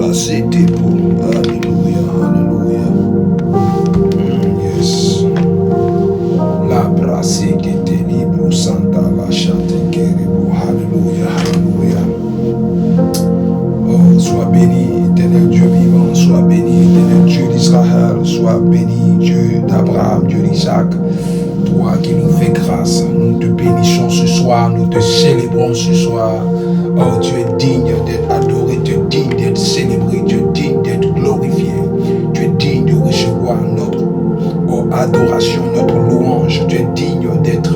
placé tes beaux. Alléluia, alléluia. Yes. La brassée qui était libre, Santa la chante Kerebo. Alléluia, alléluia. Oh, sois béni, éternel Dieu vivant, sois béni, éternel Dieu d'Israël, sois béni, Dieu d'Abraham, Dieu d'Isaac. Toi qui nous fais grâce, nous te bénissons ce soir, nous te célébrons ce soir. Oh, tu es digne d'être adoré, tu es digne d'être célébré, tu es digne d'être glorifié. Tu es digne de recevoir notre adoration, notre louange. Tu es digne d'être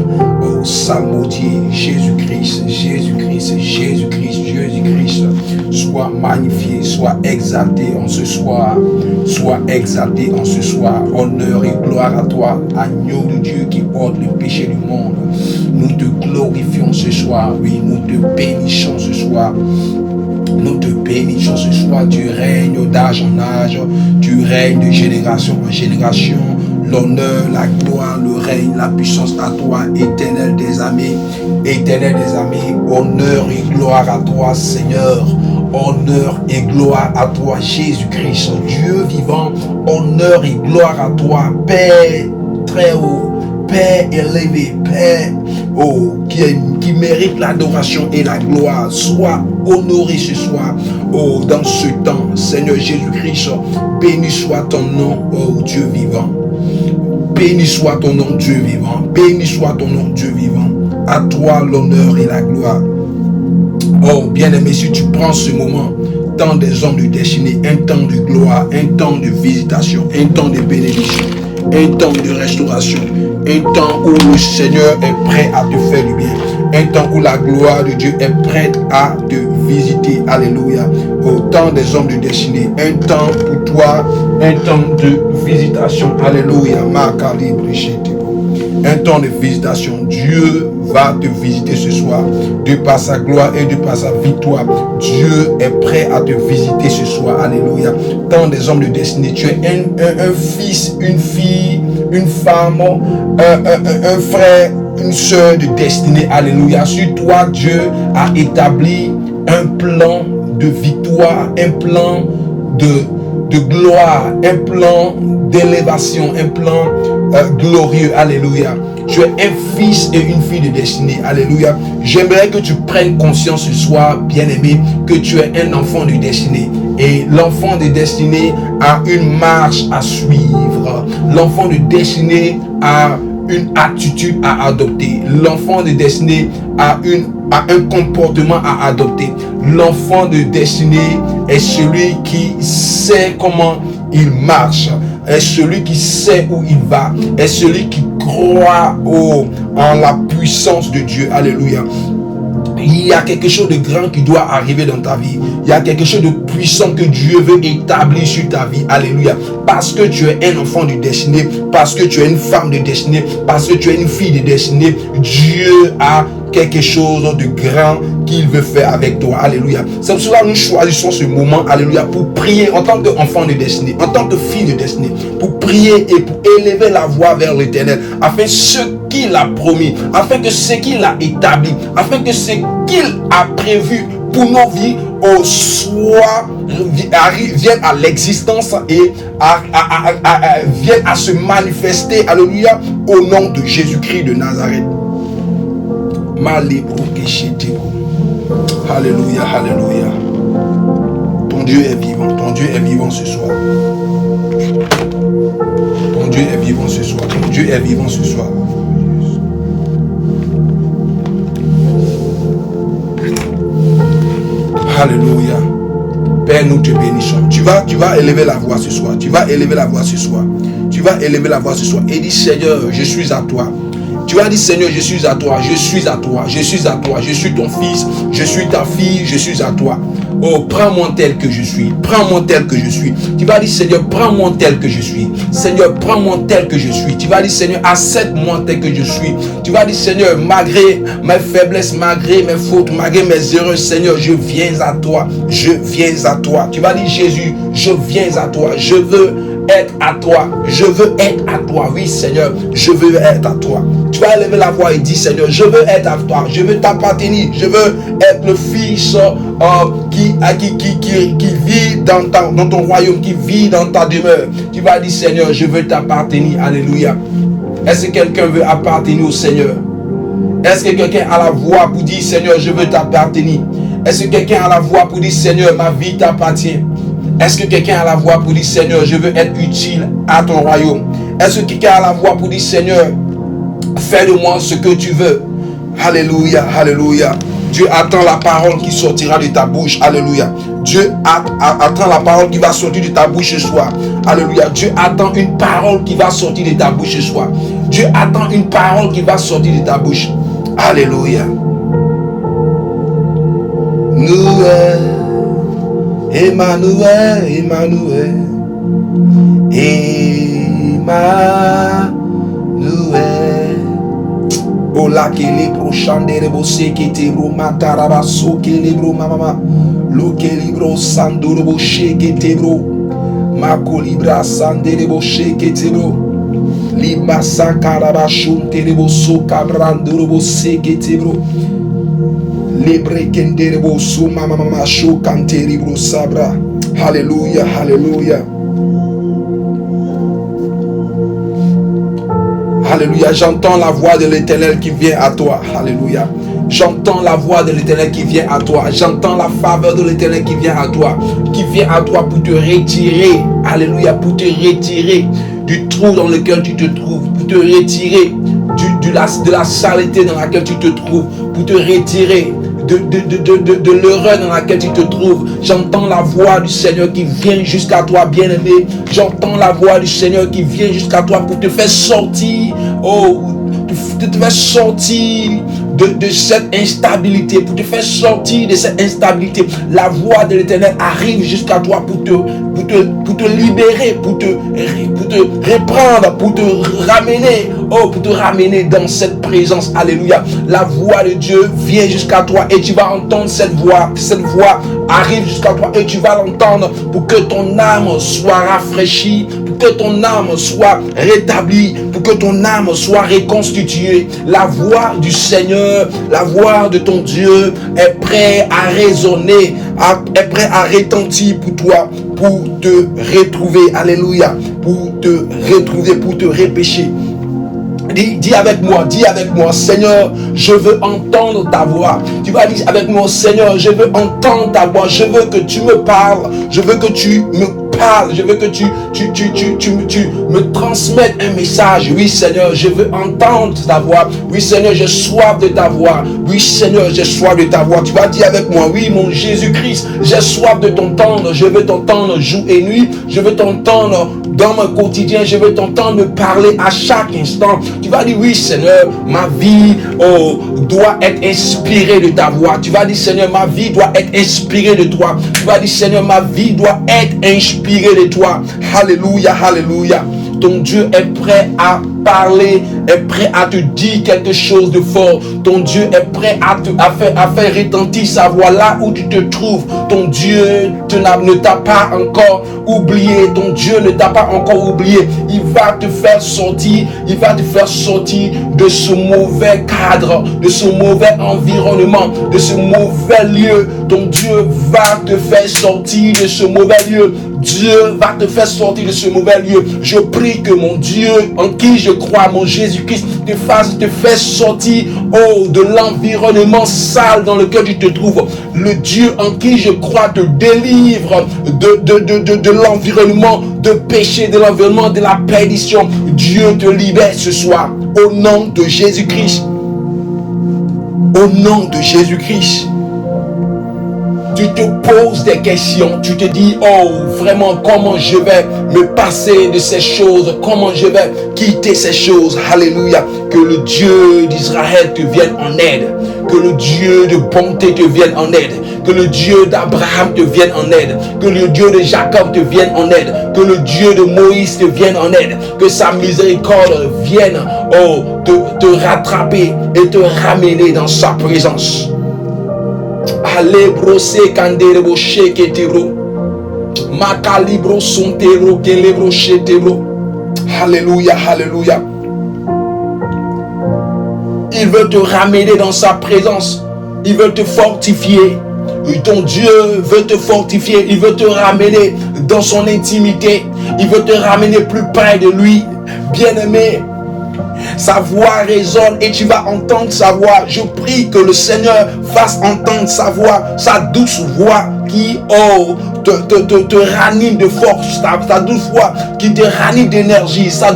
salmodié. Jésus-Christ, Jésus-Christ, Jésus-Christ, Jésus-Christ. Sois magnifié, sois exalté en ce soir. Sois exalté en ce soir. Honneur et gloire à toi, agneau de Dieu qui ôte le péché du monde. Nous te glorifions ce soir, oui, nous te bénissons ce soir. Nous te bénissons ce soir, tu règnes d'âge en âge, tu règnes de génération en génération. L'honneur, la gloire, le règne, la puissance à toi, éternel des armées, éternel des armées. Honneur et gloire à toi, Seigneur. Honneur et gloire à toi, Jésus-Christ, Dieu vivant. Honneur et gloire à toi, Père très haut, Père élevé, Père qui mérite l'adoration et la gloire. Sois honoré ce soir, dans ce temps, Seigneur Jésus-Christ. Béni soit ton nom, Dieu vivant. Béni soit ton nom, Dieu vivant. Béni soit ton nom, Dieu vivant. À toi l'honneur et la gloire. Oh, bien-aimé, si tu prends ce moment, temps des hommes de destinée, un temps de gloire, un temps de visitation, un temps de bénédiction, un temps de restauration, un temps où le Seigneur est prêt à te faire du bien, un temps où la gloire de Dieu est prête à te visiter. Alléluia. Au temps des hommes de destinée, un temps pour toi, un temps de visitation. Alléluia. Un temps de visitation. Dieu va te visiter ce soir. De par sa gloire et de par sa victoire, Dieu est prêt à te visiter ce soir. Alléluia. Temps des hommes de destinée. Tu es un fils, une fille, une femme, un frère, une soeur de destinée. Alléluia. Sur toi, Dieu a établi un plan de victoire, un plan de gloire, un plan d'élévation, un plan glorieux. Alléluia. Tu es un fils et une fille de destinée. Alléluia. J'aimerais que tu prennes conscience ce soir, bien-aimé, que tu es un enfant de destinée. Et l'enfant de destinée a une marche à suivre. L'enfant de destinée a une attitude à adopter. L'enfant de destinée a un comportement à adopter. L'enfant de destinée est celui qui sait comment il marche, est celui qui sait où il va, est celui qui croit en la puissance de Dieu. Alléluia. Il y a quelque chose de grand qui doit arriver dans ta vie. Il y a quelque chose de puissant que Dieu veut établir sur ta vie. Alléluia. Parce que tu es un enfant de destinée, parce que tu es une femme de destinée, parce que tu es une fille de destinée, Dieu a quelque chose de grand qu'il veut faire avec toi. Alléluia. C'est pour cela que nous choisissons ce moment, alléluia, pour prier en tant qu'enfant de destinée, en tant que fille de destinée, pour prier et pour élever la voix vers l'Éternel, afin ce qu'il a promis, afin que ce qu'il a établi, afin que ce qu'il a prévu pour nos vies vienne à l'existence et vienne à se manifester, alléluia, au nom de Jésus-Christ de Nazareth. Alléluia, alléluia. Ton Dieu est vivant, ton Dieu est vivant ce soir. Ton Dieu est vivant ce soir, ton Dieu est vivant ce soir. Alléluia. Père, nous te bénissons. Tu vas élever la voix ce soir. Tu vas élever la voix ce soir. Tu vas élever la voix ce soir et dis, Seigneur, je suis à toi. Tu vas dire, Seigneur, je suis à toi, je suis à toi, je suis à toi, je suis ton fils, je suis ta fille, je suis à toi. Oh, prends-moi tel que je suis, prends-moi tel que je suis. Tu vas dire, Seigneur, prends-moi tel que je suis. Seigneur, prends-moi tel que je suis. Tu vas dire, Seigneur, accepte-moi tel que je suis. Tu vas dire, Seigneur, malgré mes faiblesses, malgré mes fautes, malgré mes erreurs, Seigneur, je viens à toi, je viens à toi. Tu vas dire, Jésus, je viens à toi, je veux être à toi. Je veux être à toi. Oui, Seigneur, je veux être à toi. Tu vas lever la voix et dire, Seigneur, je veux être à toi. Je veux t'appartenir. Je veux être le fils qui vit dans ton royaume, qui vit dans ta demeure. Tu vas dire, Seigneur, je veux t'appartenir. Alléluia. Est-ce que quelqu'un veut appartenir au Seigneur? Est-ce que quelqu'un a la voix pour dire, Seigneur, je veux t'appartenir? Est-ce que quelqu'un a la voix pour dire, Seigneur, ma vie t'appartient? Est-ce que quelqu'un a la voix pour dire, Seigneur, je veux être utile à ton royaume? Est-ce que quelqu'un a la voix pour dire, Seigneur, fais de moi ce que tu veux? Alléluia, alléluia. Dieu attend la parole qui sortira de ta bouche. Alléluia. Dieu attend la parole qui va sortir de ta bouche ce soir. Alléluia. Dieu attend une parole qui va sortir de ta bouche ce soir. Dieu attend une parole qui va sortir de ta bouche. Alléluia. Noué, Emmanuel, Emmanuel, Emmanuel. Ola kelibro chandere bose ketebro mataraba so kelibro mama lo kelibro sandoro bo sheketebro makolibra sandere bo sheketebro liba sakaraba shuntere bo so kabrandoro bo seketebro libre kendere bo so mama sho kantere bro sabra. Hallelujah, hallelujah. Alléluia, j'entends la voix de l'Éternel qui vient à toi. Alléluia. J'entends la voix de l'Éternel qui vient à toi. J'entends la faveur de l'Éternel qui vient à toi. Qui vient à toi pour te retirer. Alléluia, pour te retirer du trou dans lequel tu te trouves. Pour te retirer de la saleté dans laquelle tu te trouves. Pour te retirer de l'erreur dans laquelle tu te trouves. J'entends la voix du Seigneur qui vient jusqu'à toi, bien-aimé. J'entends la voix du Seigneur qui vient jusqu'à toi pour te faire sortir, te faire sortir de cette instabilité, pour te faire sortir de cette instabilité. La voix de l'Éternel arrive jusqu'à toi pour te libérer, pour te reprendre, pour te ramener dans cette présence. Alléluia. La voix de Dieu vient jusqu'à toi et tu vas entendre cette voix. Cette voix arrive jusqu'à toi et tu vas l'entendre pour que ton âme soit rafraîchie, pour que ton âme soit rétablie, pour que ton âme soit reconstituée. La voix du Seigneur, la voix de ton Dieu est prête à résonner, est prête à retentir pour toi, pour te retrouver. Alléluia. Pour te retrouver, pour te repêcher. Dis avec moi, Seigneur, je veux entendre ta voix. Tu vas dire avec moi, Seigneur, je veux entendre ta voix. Je veux que tu me parles. Je veux que tu me parles. Je veux que tu me transmettes un message. Oui, Seigneur, je veux entendre ta voix. Oui, Seigneur, j'ai soif de ta voix. Oui, Seigneur, j'ai soif de ta voix. Tu vas dire avec moi, oui, mon Jésus-Christ, j'ai soif de t'entendre. Je veux t'entendre jour et nuit. Je veux t'entendre dans mon quotidien. Je veux t'entendre me parler à chaque instant. Tu vas dire, oui, Seigneur, ma vie doit être inspirée de ta voix. Tu vas dire, Seigneur, ma vie doit être inspirée de toi. Tu vas dire, Seigneur, ma vie doit être inspirée de toi. Alléluia, alléluia. Ton Dieu est prêt à parler, est prêt à te dire quelque chose de fort. Ton Dieu est prêt à faire retentir sa voix là où tu te trouves. Ton Dieu ne t'a pas encore oublié. Ton Dieu ne t'a pas encore oublié. Il va te faire sortir. Il va te faire sortir de ce mauvais cadre, de ce mauvais environnement, de ce mauvais lieu. Ton Dieu va te faire sortir de ce mauvais lieu. Dieu va te faire sortir de ce mauvais lieu. Je prie que mon Dieu, en qui je crois, mon Jésus-Christ, te fasse sortir de l'environnement sale dans lequel tu te trouves. Le Dieu en qui je crois te délivre de l'environnement de péché, de l'environnement de la perdition. Dieu te libère ce soir au nom de Jésus-Christ. Au nom de Jésus-Christ. Tu te poses des questions, tu te dis, oh, vraiment, comment je vais me passer de ces choses, comment je vais quitter ces choses. Alléluia. Que le Dieu d'Israël te vienne en aide, que le Dieu de bonté te vienne en aide, que le Dieu d'Abraham te vienne en aide, que le Dieu de Jacob te vienne en aide, que le Dieu de Moïse te vienne en aide, que sa miséricorde vienne, te rattraper et te ramener dans sa présence. Allez brosser kandere bo sheke tebro Macalibro sontebro kelebro chetebro. Alléluia, alléluia. Il veut te ramener dans sa présence. Il veut te fortifier. Ton Dieu veut te fortifier. Il veut te ramener dans son intimité. Il veut te ramener plus près de lui. Bien-aimé, sa voix résonne et tu vas entendre sa voix. Je prie que le Seigneur fasse entendre sa voix, sa douce voix qui te ranime de force, ta douce voix qui te ranime d'énergie, ta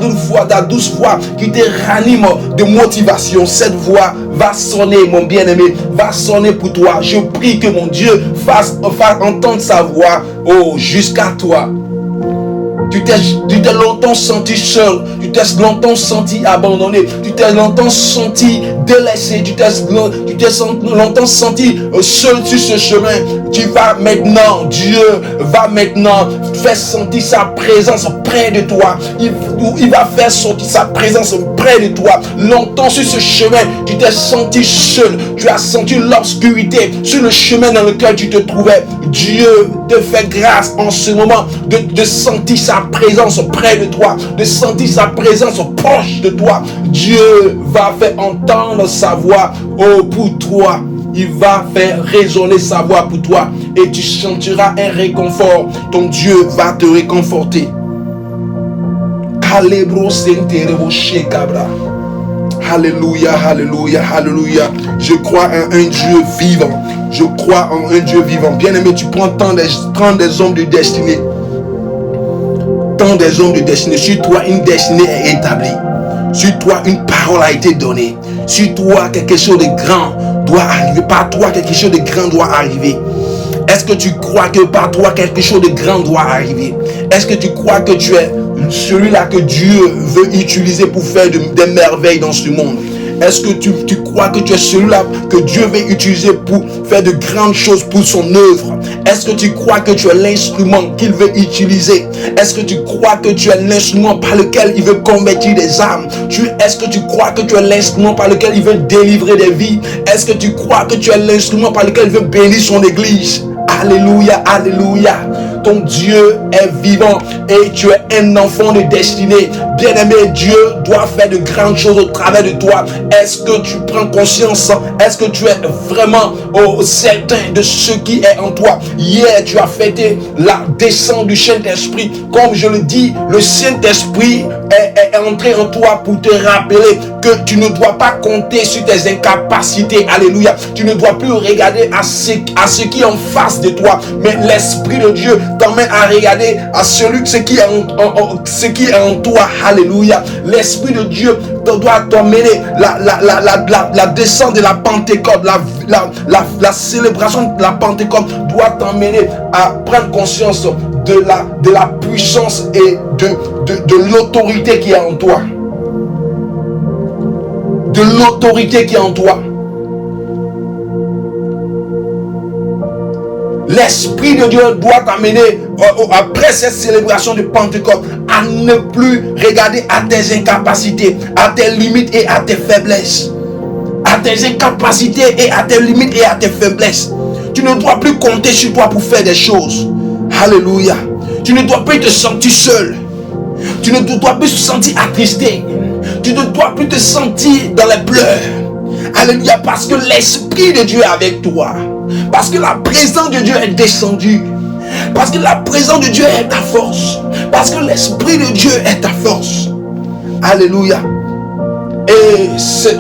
douce voix qui te ranime de motivation. Cette voix va sonner, mon bien-aimé, va sonner pour toi. Je prie que mon Dieu fasse entendre sa voix, jusqu'à toi. Tu t'es longtemps senti seul, tu t'es longtemps senti abandonné, tu t'es longtemps senti délaissé, tu t'es longtemps senti seul sur ce chemin. Dieu va maintenant faire sentir sa présence près de toi. Il va faire sentir sa présence près de toi. Longtemps sur ce chemin, tu t'es senti seul, tu as senti l'obscurité sur le chemin dans lequel tu te trouvais. Dieu te fait grâce en ce moment de sentir sa présence près de toi, de sentir sa présence proche de toi. Dieu va faire entendre sa voix pour toi. Il va faire résonner sa voix pour toi et tu sentiras un réconfort. Ton Dieu va te réconforter. Alléluia, alléluia, alléluia. Je crois en un Dieu vivant. Je crois en un Dieu vivant. Bien-aimé, tu prends tant des hommes de destinée. Tant des hommes de destinée. Sur toi, une destinée est établie. Sur toi, une parole a été donnée. Sur toi, quelque chose de grand doit arriver. Par toi, quelque chose de grand doit arriver. Est-ce que tu crois que par toi, quelque chose de grand doit arriver? Est-ce que tu crois que tu es celui-là que Dieu veut utiliser pour faire des merveilles dans ce monde? Est-ce que tu crois que tu es celui-là que Dieu veut utiliser pour faire de grandes choses pour son œuvre? Est-ce que tu crois que tu es l'instrument qu'il veut utiliser? Est-ce que tu crois que tu es l'instrument par lequel il veut convertir des âmes? Est-ce que tu crois que tu es l'instrument par lequel il veut délivrer des vies? Est-ce que tu crois que tu es l'instrument par lequel il veut bénir son église? Alléluia, alléluia. Ton Dieu est vivant et tu es un enfant de destinée. Bien-aimé, Dieu doit faire de grandes choses au travers de toi. Est-ce que tu prends conscience? Est-ce que tu es vraiment certain de ce qui est en toi? Hier, tu as fêté la descente du Saint-Esprit. Comme je le dis, le Saint-Esprit est entré en toi pour te rappeler que tu ne dois pas compter sur tes incapacités. Alléluia. Tu ne dois plus regarder à ce qui est en face de toi, mais l'Esprit de Dieu t'emmène à regarder à ce qui est en toi. Alléluia. L'Esprit de Dieu doit t'emmener la descente de la Pentecôte, la célébration de la Pentecôte doit t'emmener à prendre conscience de la puissance et de l'autorité qui est en toi. De l'autorité qui est en toi. L'Esprit de Dieu doit t'amener, après cette célébration de Pentecôte, à ne plus regarder à tes incapacités, à tes limites et à tes faiblesses. À tes incapacités et à tes limites et à tes faiblesses. Tu ne dois plus compter sur toi pour faire des choses. Alléluia. Tu ne dois plus te sentir seul. Tu ne dois plus te sentir attristé. Tu ne dois plus te sentir dans les pleurs. Alléluia. Parce que l'Esprit de Dieu est avec toi. Parce que la présence de Dieu est descendue. Parce que la présence de Dieu est ta force. Parce que l'Esprit de Dieu est ta force. Alléluia. Et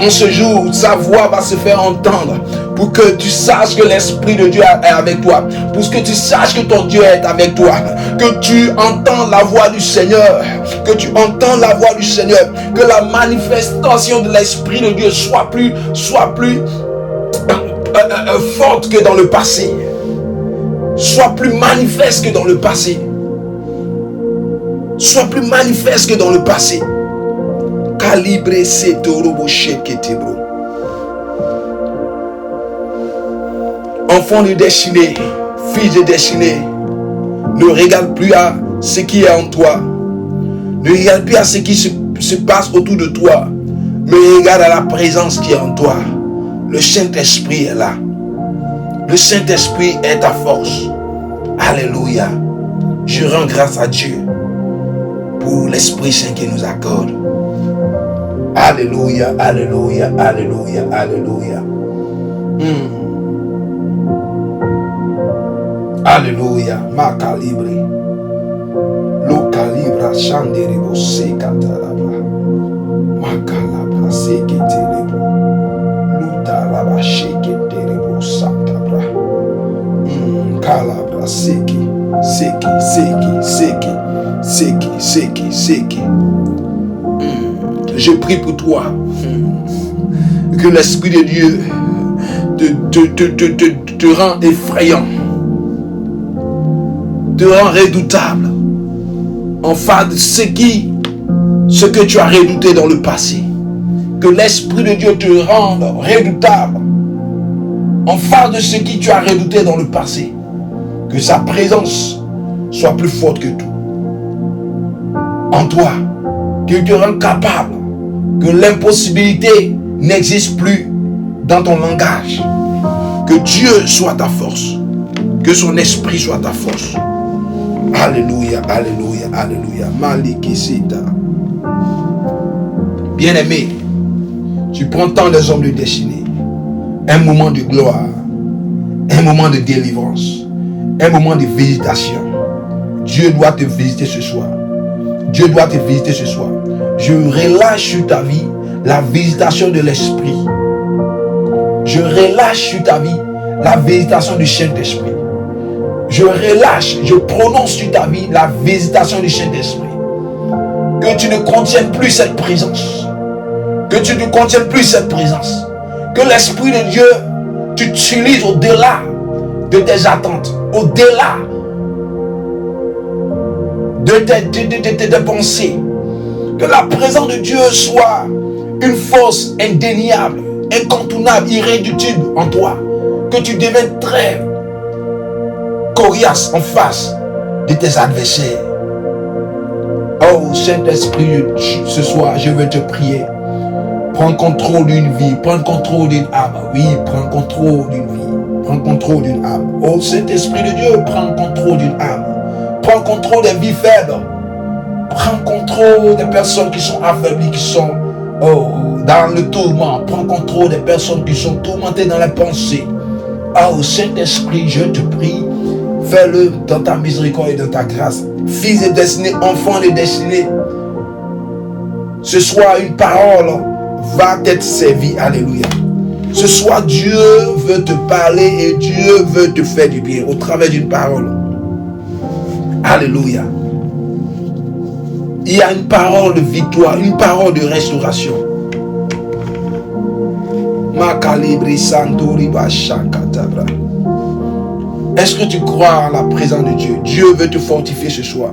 en ce jour, sa voix va se faire entendre pour que tu saches que l'Esprit de Dieu est avec toi. Pour que tu saches que ton Dieu est avec toi. Que tu entends la voix du Seigneur. Que tu entends la voix du Seigneur. Que la manifestation de l'Esprit de Dieu soit plus forte que dans le passé. Soit plus manifeste que dans le passé. Soit plus manifeste que dans le passé. Calibré c'est bro. Enfant de destinée, fils de destinée, ne regarde plus à ce qui est en toi. Ne regarde plus à ce qui se passe autour de toi. Mais regarde à la présence qui est en toi. Le Saint-Esprit est là. Le Saint-Esprit est ta force. Alléluia. Je rends grâce à Dieu pour l'Esprit Saint qu'il nous accorde. Alléluia, alléluia, alléluia, alléluia. Alléluia, ma calibre. Lo calibra chanderebo sekatalaba. Ma calabra seketelebo. Lutalaba sheketelebo santabra. Calabra seke. Je prie pour toi que l'Esprit de Dieu te rend effrayant, te rend redoutable en face de ce que tu as redouté dans le passé. Que l'Esprit de Dieu te rende redoutable en face de ce que tu as redouté dans le passé. Que sa présence soit plus forte que tout en toi, qu'il te rende capable, que l'impossibilité n'existe plus dans ton langage, que Dieu soit ta force, que son esprit soit ta force. Alléluia, alléluia, alléluia. Malikisita. Bien-aimé, tu prends tant des hommes de destinée, un moment de gloire, un moment de délivrance, un moment de visitation. Dieu doit te visiter ce soir. Dieu doit te visiter ce soir. Je relâche sur ta vie la visitation de l'Esprit. Je relâche sur ta vie la visitation du Saint-Esprit. Je relâche, je prononce sur ta vie la visitation du Saint-Esprit. Que tu ne contiennes plus cette présence. Que tu ne contiennes plus cette présence. Que l'Esprit de Dieu t'utilise au-delà de tes attentes, au-delà de tes pensées. Que la présence de Dieu soit une force indéniable, incontournable, irréductible en toi. Que tu deviennes très coriace en face de tes adversaires. Oh Saint-Esprit, ce soir je veux te prier. Prends contrôle d'une vie, prends contrôle d'une âme. Oui, prends contrôle d'une vie, prends contrôle d'une âme. Oh Saint-Esprit de Dieu, prends contrôle d'une âme. Prends contrôle des vies faibles. Prends contrôle des personnes qui sont affaiblies, qui sont dans le tourment. Prends contrôle des personnes qui sont tourmentées dans les pensées. Oh Saint-Esprit, je te prie, fais-le dans ta miséricorde et dans ta grâce. Fils de destinée, enfant de destinée, ce soir une parole va t'être servie. Alléluia. Ce soir Dieu veut te parler et Dieu veut te faire du bien au travers d'une parole. Alléluia. Il y a une parole de victoire, une parole de restauration. Est-ce que tu crois en la présence de Dieu? Dieu veut te fortifier ce soir.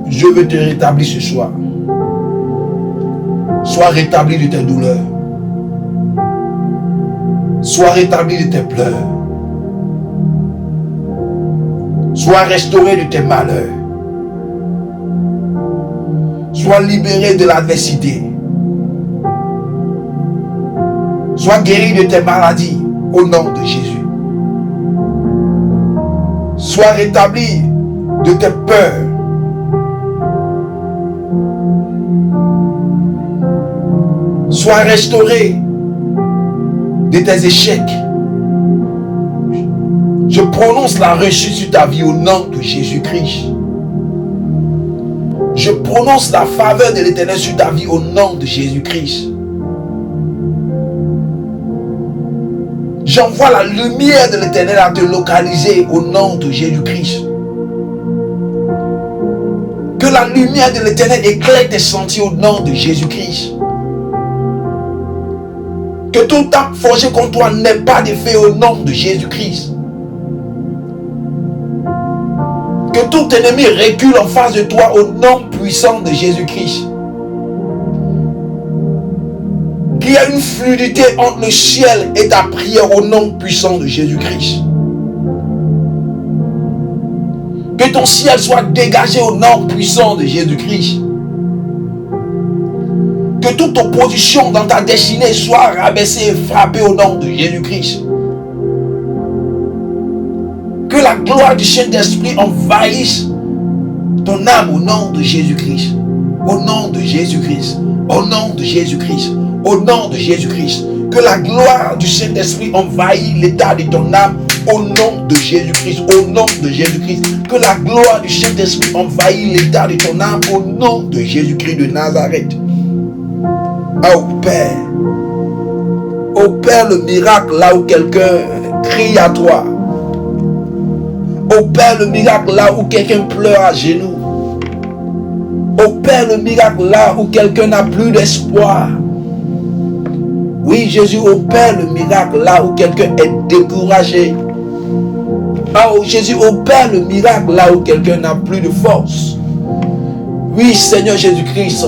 Dieu veut te rétablir ce soir. Sois rétabli de tes douleurs. Sois rétabli de tes pleurs. Sois restauré de tes malheurs. Sois libéré de l'adversité. Sois guéri de tes maladies au nom de Jésus. Sois rétabli de tes peurs. Sois restauré de tes échecs. Je prononce la réussite sur ta vie au nom de Jésus-Christ. Je prononce la faveur de l'Éternel sur ta vie au nom de Jésus-Christ. J'envoie la lumière de l'Éternel à te localiser au nom de Jésus-Christ. Que la lumière de l'Éternel éclaire tes sentiers au nom de Jésus-Christ. Que tout arme forgé contre toi n'ait pas d'effet au nom de Jésus-Christ. Que tout ennemi recule en face de toi au nom puissant de Jésus-Christ. Qu'il y ait une fluidité entre le ciel et ta prière au nom puissant de Jésus-Christ. Que ton ciel soit dégagé au nom puissant de Jésus-Christ. Que toute opposition dans ta destinée soit rabaissée et frappée au nom de Jésus-Christ. Que Que la gloire du Saint-Esprit envahisse ton âme au nom de Jésus-Christ. Au nom de Jésus-Christ. Au nom de Jésus-Christ. Au nom de Jésus-Christ. Que la gloire du Saint-Esprit envahisse l'état de ton âme au nom de Jésus-Christ. Au nom de Jésus-Christ. Que la gloire du Saint-Esprit envahisse l'état de ton âme au nom de Jésus-Christ de Nazareth. Oh Père. Opère le miracle là où quelqu'un crie à toi. Opère le miracle là où quelqu'un pleure à genoux. Opère le miracle là où quelqu'un n'a plus d'espoir. Oui, Jésus, opère le miracle là où quelqu'un est découragé. Oh, Jésus, opère le miracle là où quelqu'un n'a plus de force. Oui, Seigneur Jésus-Christ,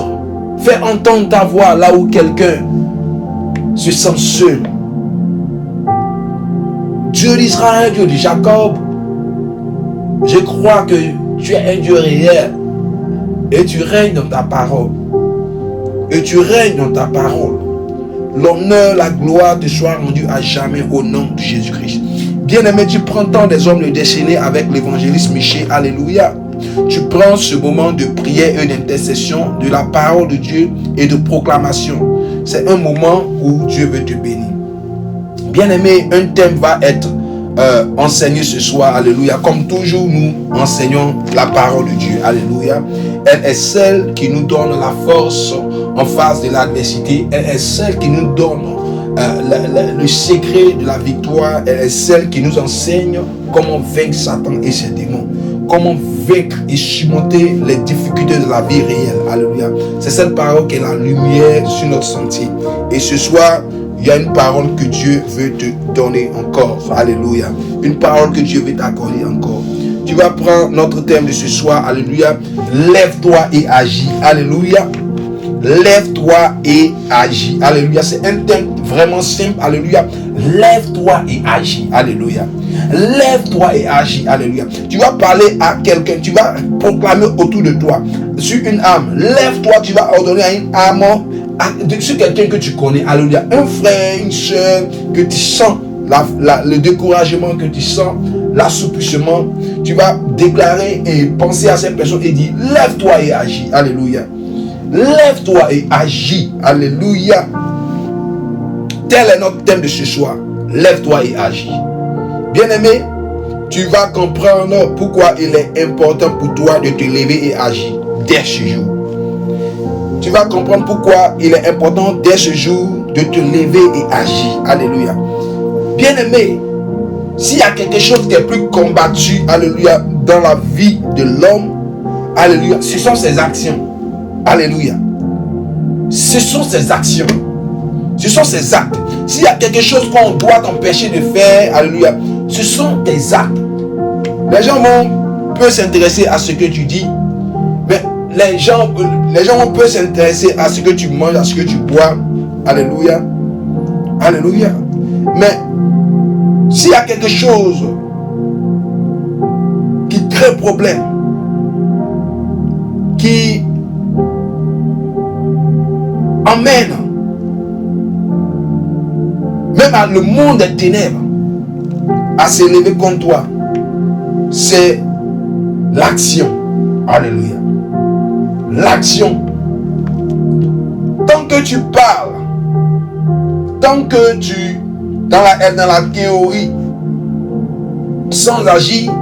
fais entendre ta voix là où quelqu'un se sent seul. Dieu d'Israël, Dieu de Jacob, je crois que tu es un Dieu réel et tu règnes dans ta parole. Et tu règnes dans ta parole. L'honneur, la gloire te soit rendue à jamais au nom de Jésus-Christ. Bien-aimé, tu prends tant des hommes de destinée avec l'évangéliste Michel. Alléluia. Tu prends ce moment de prière et d'intercession, de la parole de Dieu et de proclamation. C'est un moment où Dieu veut te bénir. Bien-aimé, un thème va être enseigné ce soir. Alléluia. Comme toujours, nous enseignons la parole de Dieu. Alléluia. Elle est celle qui nous donne la force en face de l'adversité. Elle est celle qui nous donne le secret de la victoire. Elle est celle qui nous enseigne comment vaincre Satan et ses démons. Comment vaincre et surmonter les difficultés de la vie réelle. Alléluia. C'est cette parole qui est la lumière sur notre sentier. Et ce soir, il y a une parole que Dieu veut te donner encore. Alléluia. Une parole que Dieu veut t'accorder encore. Tu vas prendre notre thème de ce soir. Alléluia. Lève-toi et agis. Alléluia. Lève-toi et agis. Alléluia. C'est un thème vraiment simple. Alléluia. Lève-toi et agis. Alléluia. Lève-toi et agis. Alléluia. Tu vas parler à quelqu'un. Tu vas proclamer autour de toi. Sur une âme. Lève-toi. Tu vas ordonner à une âme. Sur quelqu'un que tu connais. Alléluia. Un frère, une soeur que tu sens. Le découragement que tu sens. L'assouplissement. Tu vas déclarer et penser à cette personne et dire lève-toi et agis. Alléluia. Lève-toi et agis. Alléluia. Tel est notre thème de ce soir. Lève-toi et agis. Bien-aimé, tu vas comprendre pourquoi il est important pour toi de te lever et agir dès ce jour. Tu vas comprendre pourquoi il est important dès ce jour de te lever et agir. Alléluia. Bien-aimé, s'il y a quelque chose qui est plus combattu, alléluia, dans la vie de l'homme, alléluia, ce sont ses actions. Alléluia. Ce sont ses actions. Ce sont ses actes. S'il y a quelque chose qu'on doit t'empêcher de faire, alléluia, ce sont tes actes. Les gens peuvent s'intéresser à ce que tu dis, mais les gens peuvent s'intéresser à ce que tu manges, à ce que tu bois. Alléluia. Alléluia. Mais s'il y a quelque chose qui crée problème, qui emmène même le monde des ténèbres à s'élever contre toi, c'est l'action. Alléluia. L'action. Tant que tu parles, tant que tu dans la théorie, sans agir,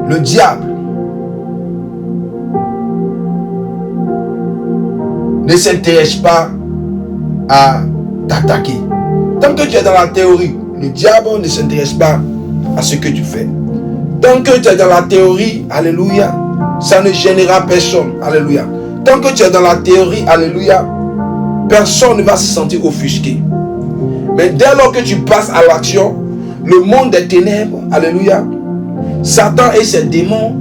le diable ne s'intéresse pas à t'attaquer. Tant que tu es dans la théorie, le diable ne s'intéresse pas à ce que tu fais. Tant que tu es dans la théorie, alléluia, ça ne gênera personne. Alléluia. Tant que tu es dans la théorie, alléluia, personne ne va se sentir offusqué. Mais dès lors que tu passes à l'action, le monde des ténèbres, alléluia, Satan et ses démons,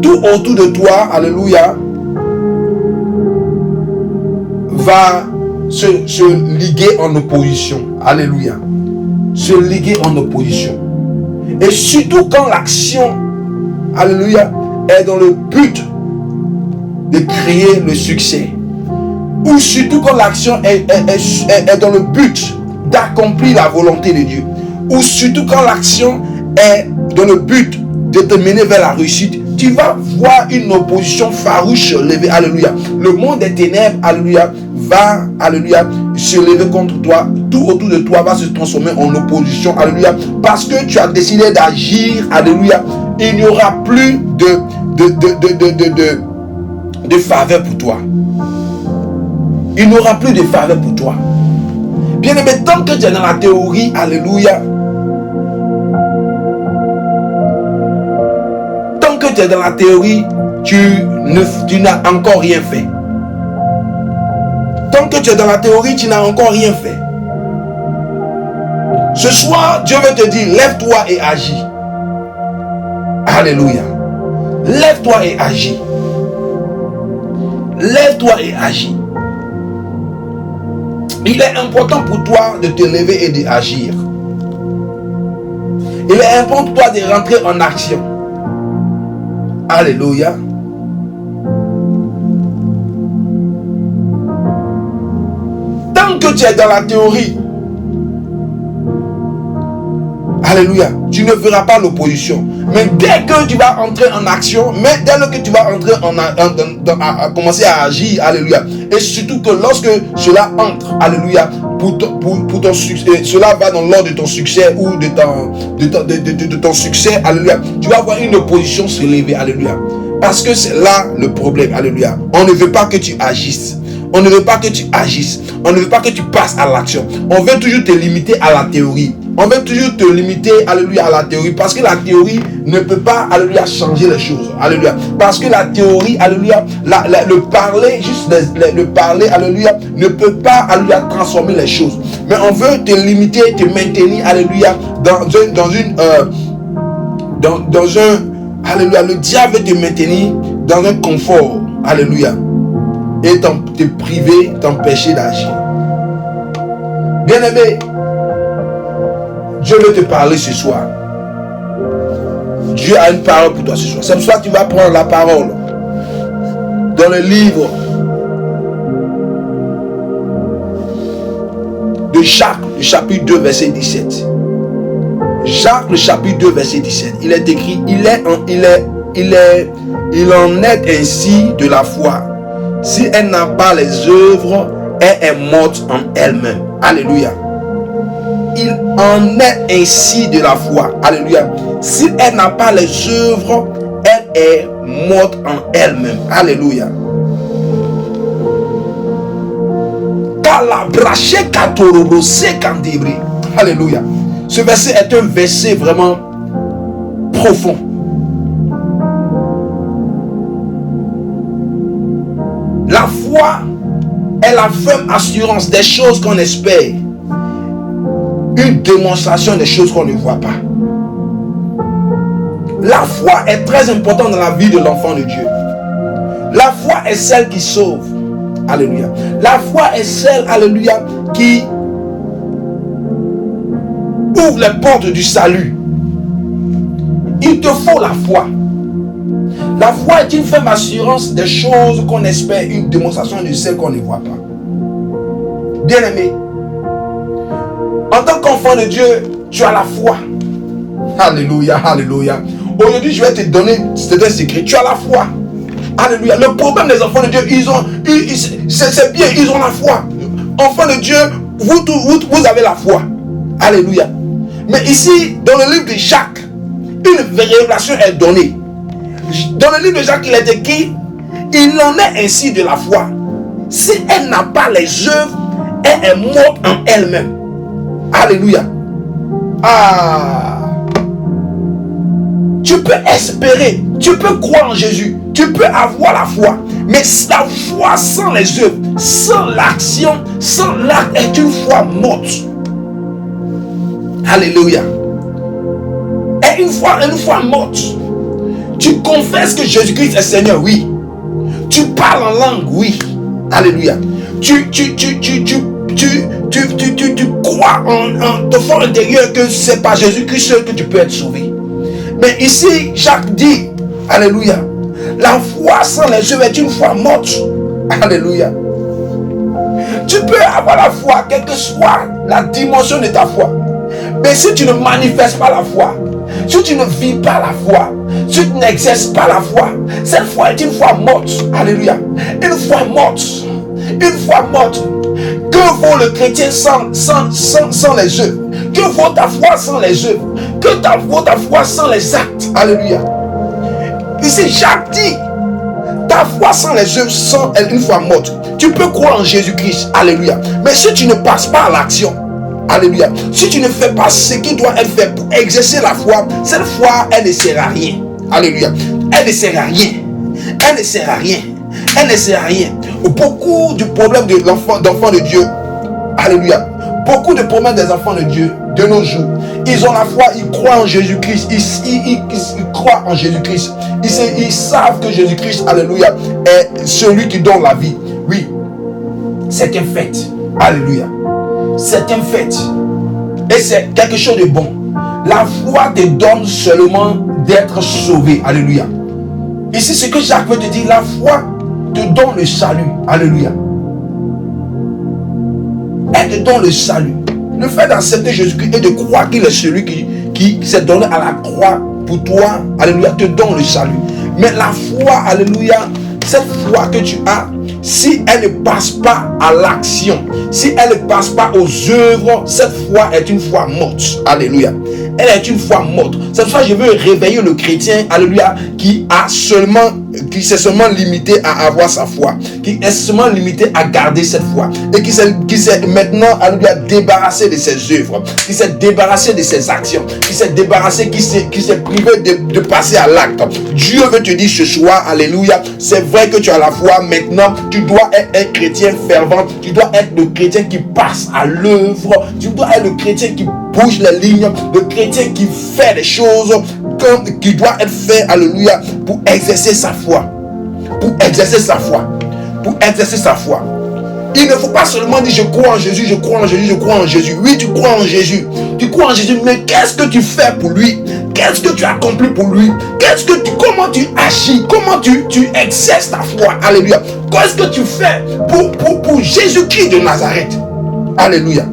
tout autour de toi, alléluia, va se liguer en opposition. Alléluia. Se liguer en opposition. Et surtout quand l'action, alléluia, est dans le but de créer le succès. Ou surtout quand l'action est dans le but, d'accomplir la volonté de Dieu, ou surtout quand l'action est dans le but de te mener vers la réussite, tu vas voir une opposition farouche se lever. Alléluia. Le monde des ténèbres, alléluia, va, alléluia, se lever contre toi. Tout autour de toi va se transformer en opposition. Alléluia. Parce que tu as décidé d'agir. Alléluia. Il n'y aura plus de faveur pour toi. Il n'y aura plus de faveur pour toi. Bien aimé, tant que tu es dans la théorie, alléluia, tant que tu es dans la théorie, tu n'as encore rien fait. Tant que tu es dans la théorie, tu n'as encore rien fait. Ce soir, Dieu veut te dire, lève-toi et agis. Alléluia. Lève-toi et agis. Lève-toi et agis. Il est important pour toi de te lever et d'agir. Il est important pour toi de rentrer en action. Alléluia. Tant que tu es dans la théorie, alléluia, tu ne verras pas l'opposition. Mais dès que tu vas entrer en action, dès que tu vas entrer à commencer à agir, alléluia, et surtout que lorsque cela entre, alléluia, pour ton succès, cela va dans l'ordre de ton succès ou de ton succès, alléluia, tu vas avoir une opposition se lever, alléluia. Parce que c'est là le problème, alléluia. On ne veut pas que tu agisses. On ne veut pas que tu agisses. On ne veut pas que tu passes à l'action. On veut toujours te limiter à la théorie. On veut toujours te limiter, alléluia, à la théorie. Parce que la théorie ne peut pas, alléluia, changer les choses. Alléluia. Parce que la théorie, alléluia, le parler, juste le parler, alléluia, ne peut pas, alléluia, transformer les choses. Mais on veut te limiter, te maintenir, alléluia, dans un, alléluia, le diable veut te maintenir dans un confort, alléluia, et te priver, t'empêcher d'agir. Bien-aimé, Dieu veut te parler ce soir. Dieu a une parole pour toi ce soir. C'est pour ça que tu vas prendre la parole dans le livre de Jacques, le chapitre 2, verset 17. Jacques, le chapitre 2, verset 17. Il est écrit, il en est ainsi de la foi. Si elle n'a pas les œuvres, elle est morte en elle-même. Alléluia. Il en est ainsi de la foi. Alléluia. Si elle n'a pas les œuvres, elle est morte en elle-même. Alléluia. Alléluia. Ce verset est un verset vraiment profond. La foi est la ferme assurance des choses qu'on espère. Une démonstration des choses qu'on ne voit pas. La foi est très importante dans la vie de l'enfant de Dieu. La foi est celle qui sauve. Alléluia. La foi est celle, alléluia, qui ouvre les portes du salut. Il te faut la foi. La foi est une ferme assurance des choses qu'on espère, une démonstration de celles qu'on ne voit pas. Bien-aimé, en tant qu'enfant de Dieu, tu as la foi. Alléluia, alléluia. Aujourd'hui, je vais te donner un secret. Tu as la foi. Alléluia. Le problème des enfants de Dieu, c'est bien, ils ont la foi. Enfants de Dieu, vous avez la foi. Alléluia. Mais ici, dans le livre de Jacques, une révélation est donnée. Dans le livre de Jacques, il est écrit, il en est ainsi de la foi. Si elle n'a pas les œuvres, elle est morte en elle-même. Alléluia. Tu peux espérer, tu peux croire en Jésus, tu peux avoir la foi. Mais la foi sans les œuvres, sans l'action, sans l'acte est une foi morte. Alléluia. Et une foi morte. Tu confesses que Jésus-Christ est Seigneur, oui. Tu parles en langue, oui. Alléluia. Tu crois en ton fort intérieur que c'est par Jésus-Christ seul que tu peux être sauvé. Mais ici, Jacques dit, alléluia, la foi sans les œuvres est une foi morte. Alléluia. Tu peux avoir la foi, quelle que soit la dimension de ta foi. Mais si tu ne manifestes pas la foi, si tu ne vis pas la foi, si tu n'exerces pas la foi, cette foi est une foi morte. Alléluia. Une foi morte. Une foi morte. Que vaut le chrétien sans les œuvres? Que vaut ta foi sans les œuvres? Que vaut ta foi sans les actes? Alléluia. Ici, Jacques dit, ta foi sans les œuvres, sans une foi morte. Tu peux croire en Jésus-Christ. Alléluia. Mais si tu ne passes pas à l'action, alléluia, si tu ne fais pas ce qui doit être fait pour exercer la foi, cette foi, elle ne sert à rien. Alléluia. Elle ne sert à rien. Elle ne sert à rien. Elle ne sert à rien. Beaucoup du problème d'enfants de Dieu, alléluia, beaucoup de problèmes des enfants de Dieu de nos jours, ils ont la foi, ils croient en Jésus-Christ, ils croient en Jésus-Christ, ils savent que Jésus-Christ, alléluia, est celui qui donne la vie. Oui, c'est un fait. Alléluia. C'est un fait. Et c'est quelque chose de bon. La foi te donne seulement d'être sauvé. Alléluia. Ici, ce que Jacques veut te dire, la foi te donne le salut. Alléluia. Elle te donne le salut. Le fait d'accepter Jésus-Christ et de croire qu'il est celui qui s'est donné à la croix pour toi, alléluia, te donne le salut. Mais la foi, alléluia, cette foi que tu as, si elle ne passe pas à l'action, si elle ne passe pas aux œuvres, cette foi est une foi morte. Alléluia. Elle est une foi morte. C'est pour ça que je veux réveiller le chrétien, alléluia, qui s'est seulement limité à avoir sa foi, qui est seulement limité à garder cette foi, et qui s'est maintenant, alléluia, débarrassé de ses œuvres, qui s'est débarrassé de ses actions, qui s'est débarrassé, qui s'est privé de passer à l'acte. Dieu veut te dire ce soir, alléluia, c'est vrai que tu as la foi, maintenant tu dois être un chrétien fervent, tu dois être le chrétien qui passe à l'œuvre, tu dois être le chrétien qui bouge les lignes, le chrétien qui fait les choses qui doit être fait, alléluia, pour exercer sa foi. Pour exercer sa foi. Pour exercer sa foi. Il ne faut pas seulement dire je crois en Jésus, je crois en Jésus, je crois en Jésus. Oui, tu crois en Jésus. Tu crois en Jésus, mais qu'est-ce que tu fais pour lui? Qu'est-ce que tu accomplis pour lui? Comment tu agis? Comment tu exerces ta foi? Alléluia. Qu'est-ce que tu fais pour Jésus-Christ de Nazareth? Alléluia.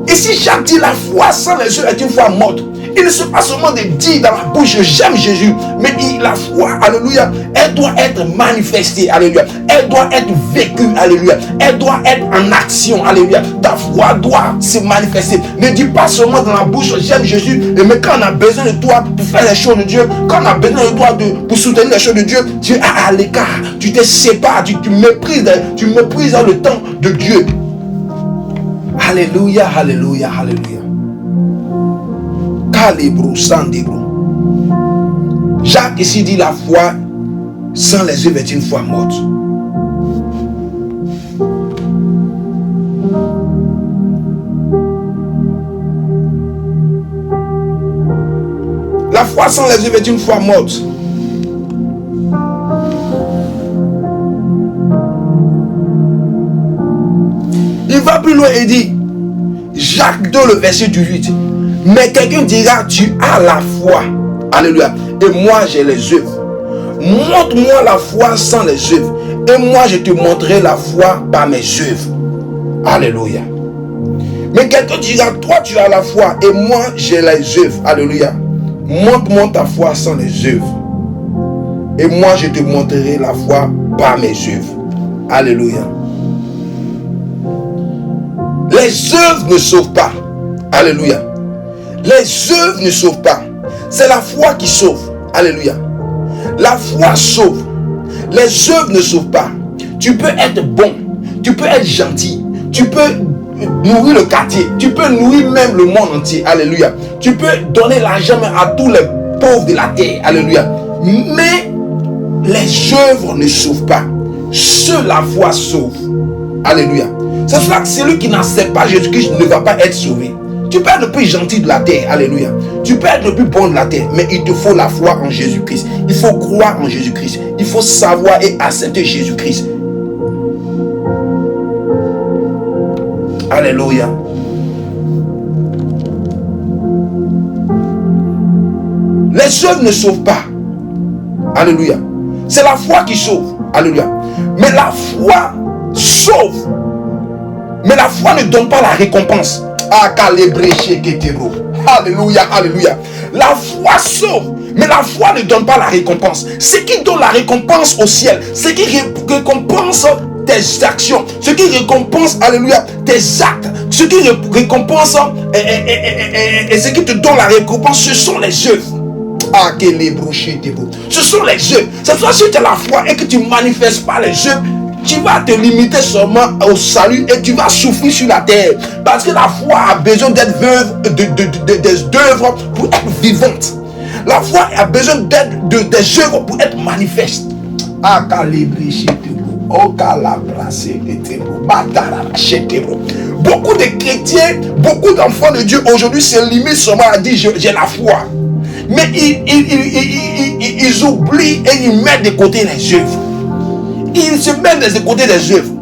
Ici, Jacques dit la foi sans les œuvres est une foi morte. Il ne se passe seulement de dire dans la bouche j'aime Jésus, mais la foi, alléluia, elle doit être manifestée, alléluia, elle doit être vécue, alléluia, elle doit être en action, alléluia. Ta foi doit se manifester. Ne dis pas seulement dans la bouche j'aime Jésus, mais quand on a besoin de toi pour faire les choses de Dieu, quand on a besoin de toi pour soutenir les choses de Dieu, tu es à l'écart, tu te sépares, tu méprises le temps de Dieu. Alléluia, alléluia, alléluia. Calibro, sandibro. Jacques ici dit la foi sans les œuvres est une foi morte. La foi sans les œuvres est une foi morte. Il va plus loin et dit, Jacques 2, le verset 18. Mais quelqu'un dira, tu as la foi. Alléluia. Et moi, j'ai les œuvres. Montre-moi la foi sans les œuvres. Et moi, je te montrerai la foi par mes œuvres. Alléluia. Mais quelqu'un dira, toi, tu as la foi. Et moi, j'ai les œuvres. Alléluia. Montre-moi ta foi sans les œuvres. Et moi, je te montrerai la foi par mes œuvres. Alléluia. Les œuvres ne sauvent pas. Alléluia. Les œuvres ne sauvent pas. C'est la foi qui sauve. Alléluia. La foi sauve. Les œuvres ne sauvent pas. Tu peux être bon. Tu peux être gentil. Tu peux nourrir le quartier. Tu peux nourrir même le monde entier. Alléluia. Tu peux donner l'argent à tous les pauvres de la terre. Alléluia. Mais les œuvres ne sauvent pas. Seule la foi sauve. Alléluia. C'est cela que celui qui n'accepte pas Jésus-Christ ne va pas être sauvé. Tu peux être le plus gentil de la terre, alléluia. Tu peux être le plus bon de la terre, mais il te faut la foi en Jésus-Christ. Il faut croire en Jésus-Christ. Il faut savoir et accepter Jésus-Christ. Alléluia. Les œuvres ne sauvent pas. Alléluia. C'est la foi qui sauve. Alléluia. Mais la foi sauve. Mais la foi ne donne pas la récompense. Alléluia, alléluia. La foi sauve, mais la foi ne donne pas la récompense. Ce qui donne la récompense au ciel, ce qui récompense tes actions, ce qui récompense, alléluia, tes actes, ce qui récompense et ce qui te donne la récompense, ce sont les œuvres. Ce sont les œuvres. C'est toi, si tu as la foi et que tu ne manifestes pas les œuvres, tu vas te limiter seulement au salut et tu vas souffrir sur la terre. Parce que la foi a besoin d'être d'œuvres pour être vivante. La foi a besoin des œuvres pour être manifeste. Beaucoup de chrétiens, beaucoup d'enfants de Dieu aujourd'hui se limitent seulement à dire j'ai la foi. Mais ils oublient et ils mettent de côté les œuvres. Ils se mettent de côté des œuvres.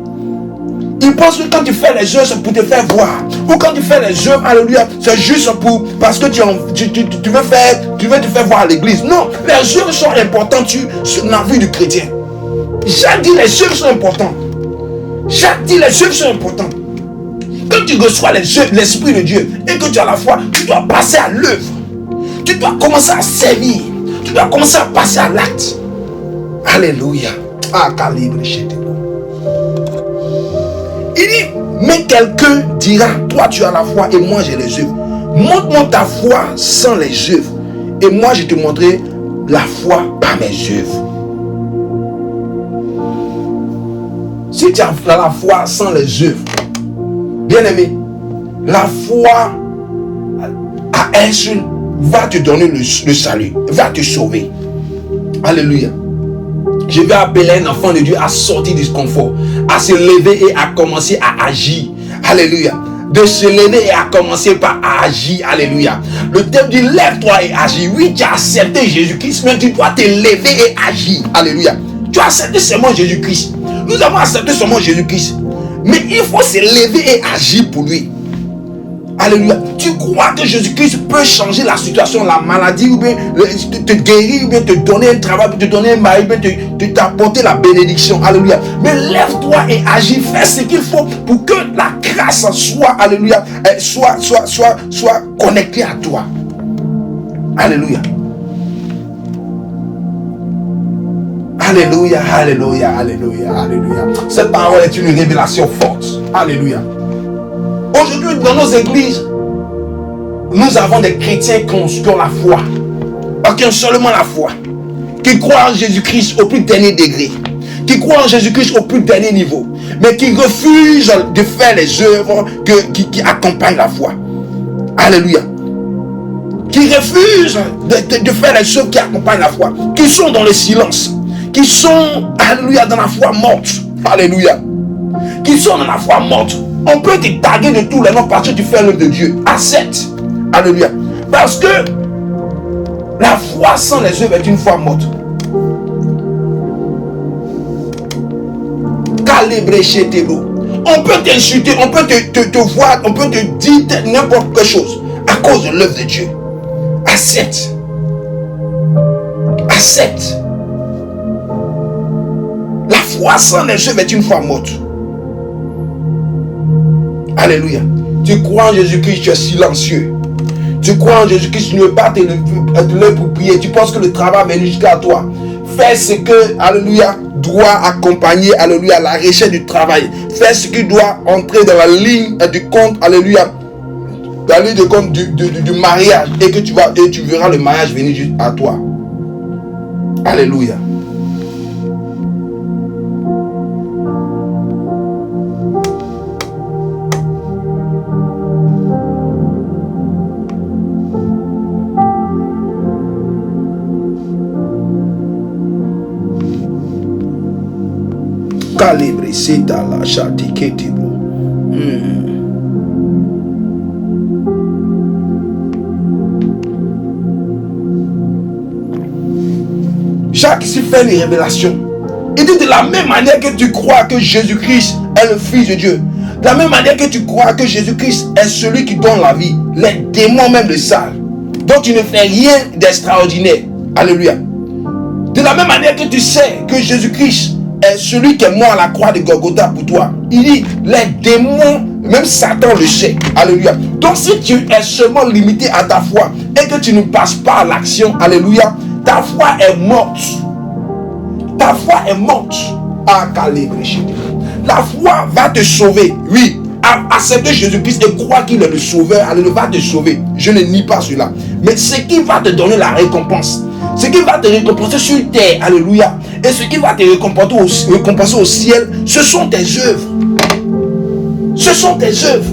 Ils pensent que quand tu fais les œuvres, c'est pour te faire voir. Ou quand tu fais les œuvres, alléluia, c'est juste parce que tu veux te faire voir à l'église. Non, les œuvres sont importantes sur la vie du chrétien. J'ai dit les œuvres sont importantes. J'ai dit les œuvres sont importantes. Quand tu reçois les œuvres, l'Esprit de Dieu, et que tu as la foi, tu dois passer à l'œuvre. Tu dois commencer à servir. Tu dois commencer à passer à l'acte. Alléluia. Il dit, mais quelqu'un dira, toi tu as la foi et moi j'ai les œuvres. Montre-moi ta foi sans les œuvres. Et moi je te montrerai la foi par mes œuvres. Si tu as la foi sans les œuvres, bien aimé, la foi à elle seule va te donner le salut, va te sauver. Alléluia. Je vais appeler un enfant de Dieu à sortir du confort, à se lever et à commencer à agir. Alléluia. De se lever et à commencer par agir. Alléluia. Le thème dit lève-toi et agis. Oui, tu as accepté Jésus-Christ, mais tu dois te lever et agir. Alléluia. Tu as accepté seulement Jésus-Christ. Nous avons accepté seulement Jésus-Christ. Mais il faut se lever et agir pour lui. Alléluia. Tu crois que Jésus-Christ peut changer la situation, la maladie, ou bien te guérir, ou bien te donner un travail, te donner un mari, ou bien t'apporter la bénédiction. Alléluia. Mais lève-toi et agis. Fais ce qu'il faut pour que la grâce soit, alléluia, soit connectée à toi. Alléluia. Alléluia, alléluia, alléluia, alléluia. Cette parole est une révélation forte. Alléluia. Aujourd'hui, dans nos églises, nous avons des chrétiens qui ont la foi, qui ont seulement la foi, qui croient en Jésus-Christ au plus dernier degré, qui croient en Jésus-Christ au plus dernier niveau, mais qui refusent de faire les œuvres qui accompagnent la foi. Alléluia. Qui refusent de faire les œuvres qui accompagnent la foi, qui sont dans le silence, qui sont, alléluia, dans la foi morte. Alléluia. Qui sont dans la foi morte. On peut te taguer de tous les noms parce que tu fais l'œuvre de Dieu. Accepte. Alléluia. Parce que la foi sans les œuvres est une foi morte. On peut t'insulter, on peut te voir, on peut te dire n'importe quelle chose à cause de l'œuvre de Dieu. Accepte. Accepte. La foi sans les œuvres est une foi morte. Alléluia. Tu crois en Jésus-Christ, tu es silencieux. Tu crois en Jésus-Christ, tu ne veux pas te lever pour prier. Tu penses que le travail vient jusqu'à toi. Fais ce que, alléluia, doit accompagner, alléluia, la recherche du travail. Fais ce qui doit entrer dans la ligne du compte, alléluia, la ligne de compte du mariage. Et que tu verras le mariage venir juste à toi. Alléluia. Calibre, c'est à la chatiquette. Jacques ici fait une révélation. Il dit de la même manière que tu crois que Jésus-Christ est le Fils de Dieu, de la même manière que tu crois que Jésus-Christ est celui qui donne la vie, les démons même le savent. Donc tu ne fais rien d'extraordinaire. Alléluia. De la même manière que tu sais que Jésus-Christ est celui qui est mort à la croix de Golgotha pour toi. Il dit, les démons Même Satan le sait. Alléluia. Donc si tu es seulement limité à ta foi et que tu ne passes pas à l'action, alléluia, ta foi est morte. Ta foi est morte. La foi va te sauver. Oui. Accepter Jésus-Christ et croire qu'il est le sauveur, alléluia, va te sauver. Je ne nie pas cela. Mais ce qui va te donner la récompense, ce qui va te récompenser sur terre, alléluia, et ce qui va te récompenser au ciel, ce sont tes œuvres. Ce sont tes œuvres.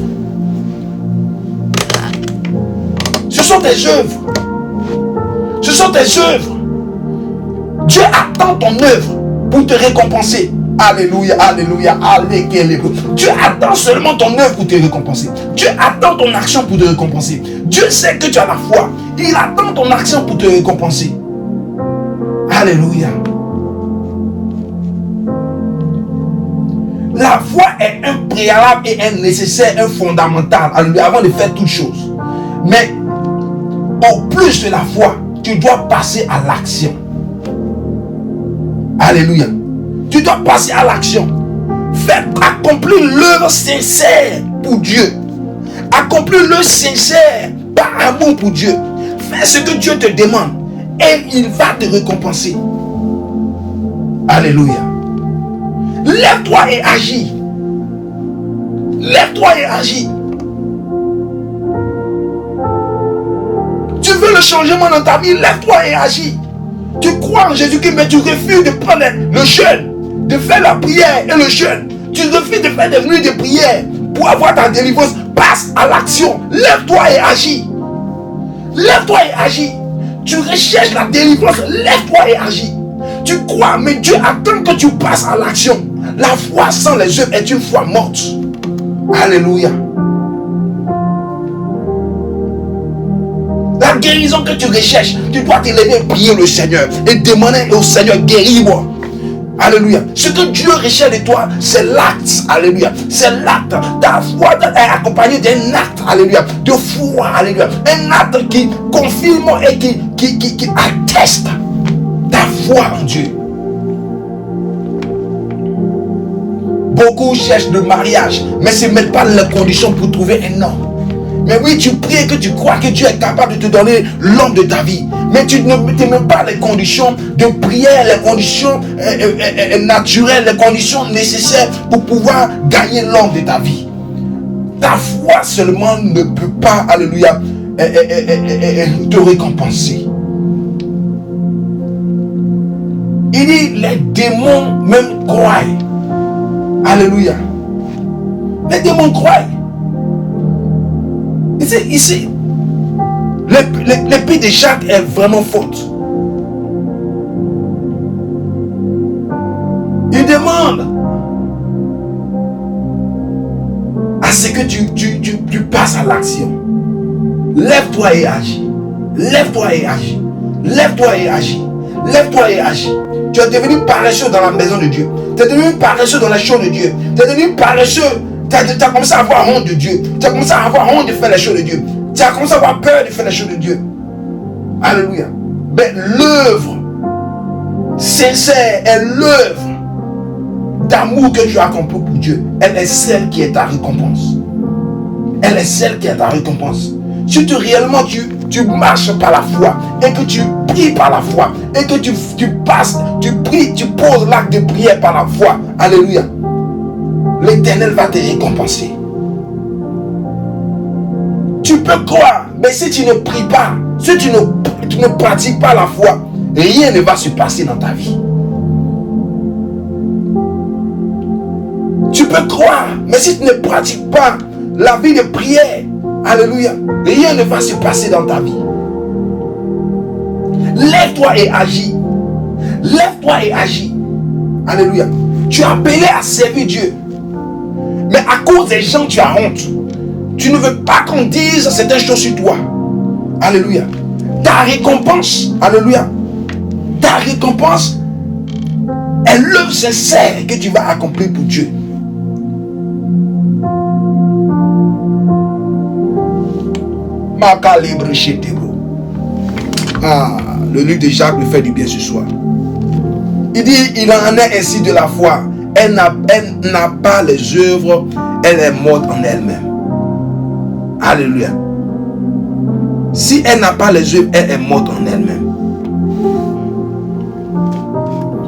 Ce sont tes œuvres. Ce sont tes œuvres. Dieu attend ton œuvre pour te récompenser. Alléluia, alléluia, alléluia. Dieu attend seulement ton œuvre pour te récompenser. Dieu attend ton action pour te récompenser. Dieu sait que tu as la foi. Il attend ton action pour te récompenser. Alléluia. La foi est un préalable et un nécessaire, un fondamental, alléluia, avant de faire toutes choses. Mais au plus de la foi, tu dois passer à l'action. Alléluia. Tu dois passer à l'action. Faire accomplir l'œuvre sincère pour Dieu. Accomplir l'œuvre sincère par amour pour Dieu. Fais ce que Dieu te demande et il va te récompenser. Alléluia. Lève-toi et agis. Lève-toi et agis. Tu veux le changement dans ta vie, lève-toi et agis. Tu crois en Jésus-Christ, mais tu refuses de prendre le jeûne, de faire la prière et le jeûne. Tu refuses de faire des nuits de prière pour avoir ta délivrance. Passe à l'action. Lève-toi et agis. Lève-toi et agis. Tu recherches la délivrance. Lève-toi et agis. Tu crois, mais Dieu attend que tu passes à l'action. La foi sans les œuvres est une foi morte. Alléluia. La guérison que tu recherches, tu dois te lever et prier le Seigneur et demander au Seigneur, guéris-moi. Alléluia. Ce que Dieu recherche de toi, c'est l'acte. Alléluia. C'est l'acte. Ta foi est accompagnée d'un acte. Alléluia. De foi. Alléluia. Un acte qui confirme et qui atteste ta foi en Dieu. Beaucoup cherchent le mariage, mais ne se mettent pas les conditions pour trouver un homme. Mais oui, tu pries que tu crois que Dieu est capable de te donner l'homme de ta vie. Mais tu ne te mets pas les conditions de prière, les conditions naturelles, les conditions nécessaires pour pouvoir gagner l'homme de ta vie. Ta foi seulement ne peut pas, alléluia, te récompenser. Il dit, les démons même croient. Alléluia. Les démons croient. Ici, l'épée de Jacques est vraiment faute. Il demande à ce que tu passes à l'action. Lève-toi et agis. Lève-toi et agis. Lève-toi et agis. Lève-toi et agis. Tu es devenu paresseux dans la maison de Dieu. Tu es devenu paresseux dans les choses de Dieu. Tu es devenu paresseux. Tu as commencé à avoir honte de Dieu. Tu as commencé à avoir honte de faire les choses de Dieu. Tu as commencé à avoir peur de faire les choses de Dieu. Alléluia. Mais l'œuvre sincère est l'œuvre d'amour que tu as accompli pour Dieu. Elle est celle qui est ta récompense. Elle est celle qui est ta récompense. Si réellement tu marches par la foi et que tu pries par la foi et que tu passes, tu pries, tu poses l'acte de prière par la foi. Alléluia. L'Éternel va te récompenser. Tu peux croire, mais si tu ne pries pas, si tu ne pratiques pas la foi, rien ne va se passer dans ta vie. Tu peux croire, mais si tu ne pratiques pas la vie de prière, alléluia, rien ne va se passer dans ta vie. Lève-toi et agis. Lève-toi et agis. Alléluia. Tu es appelé à servir Dieu. Mais à cause des gens, tu as honte. Tu ne veux pas qu'on dise certaines choses sur toi. Alléluia. Ta récompense, alléluia, ta récompense est l'œuvre sincère que tu vas accomplir pour Dieu. Le livre de Jacques me fait du bien ce soir. Il dit, il en est ainsi de la foi. Elle n'a pas les œuvres elle est morte en elle-même. Alléluia. Si elle n'a pas les œuvres, elle est morte en elle-même.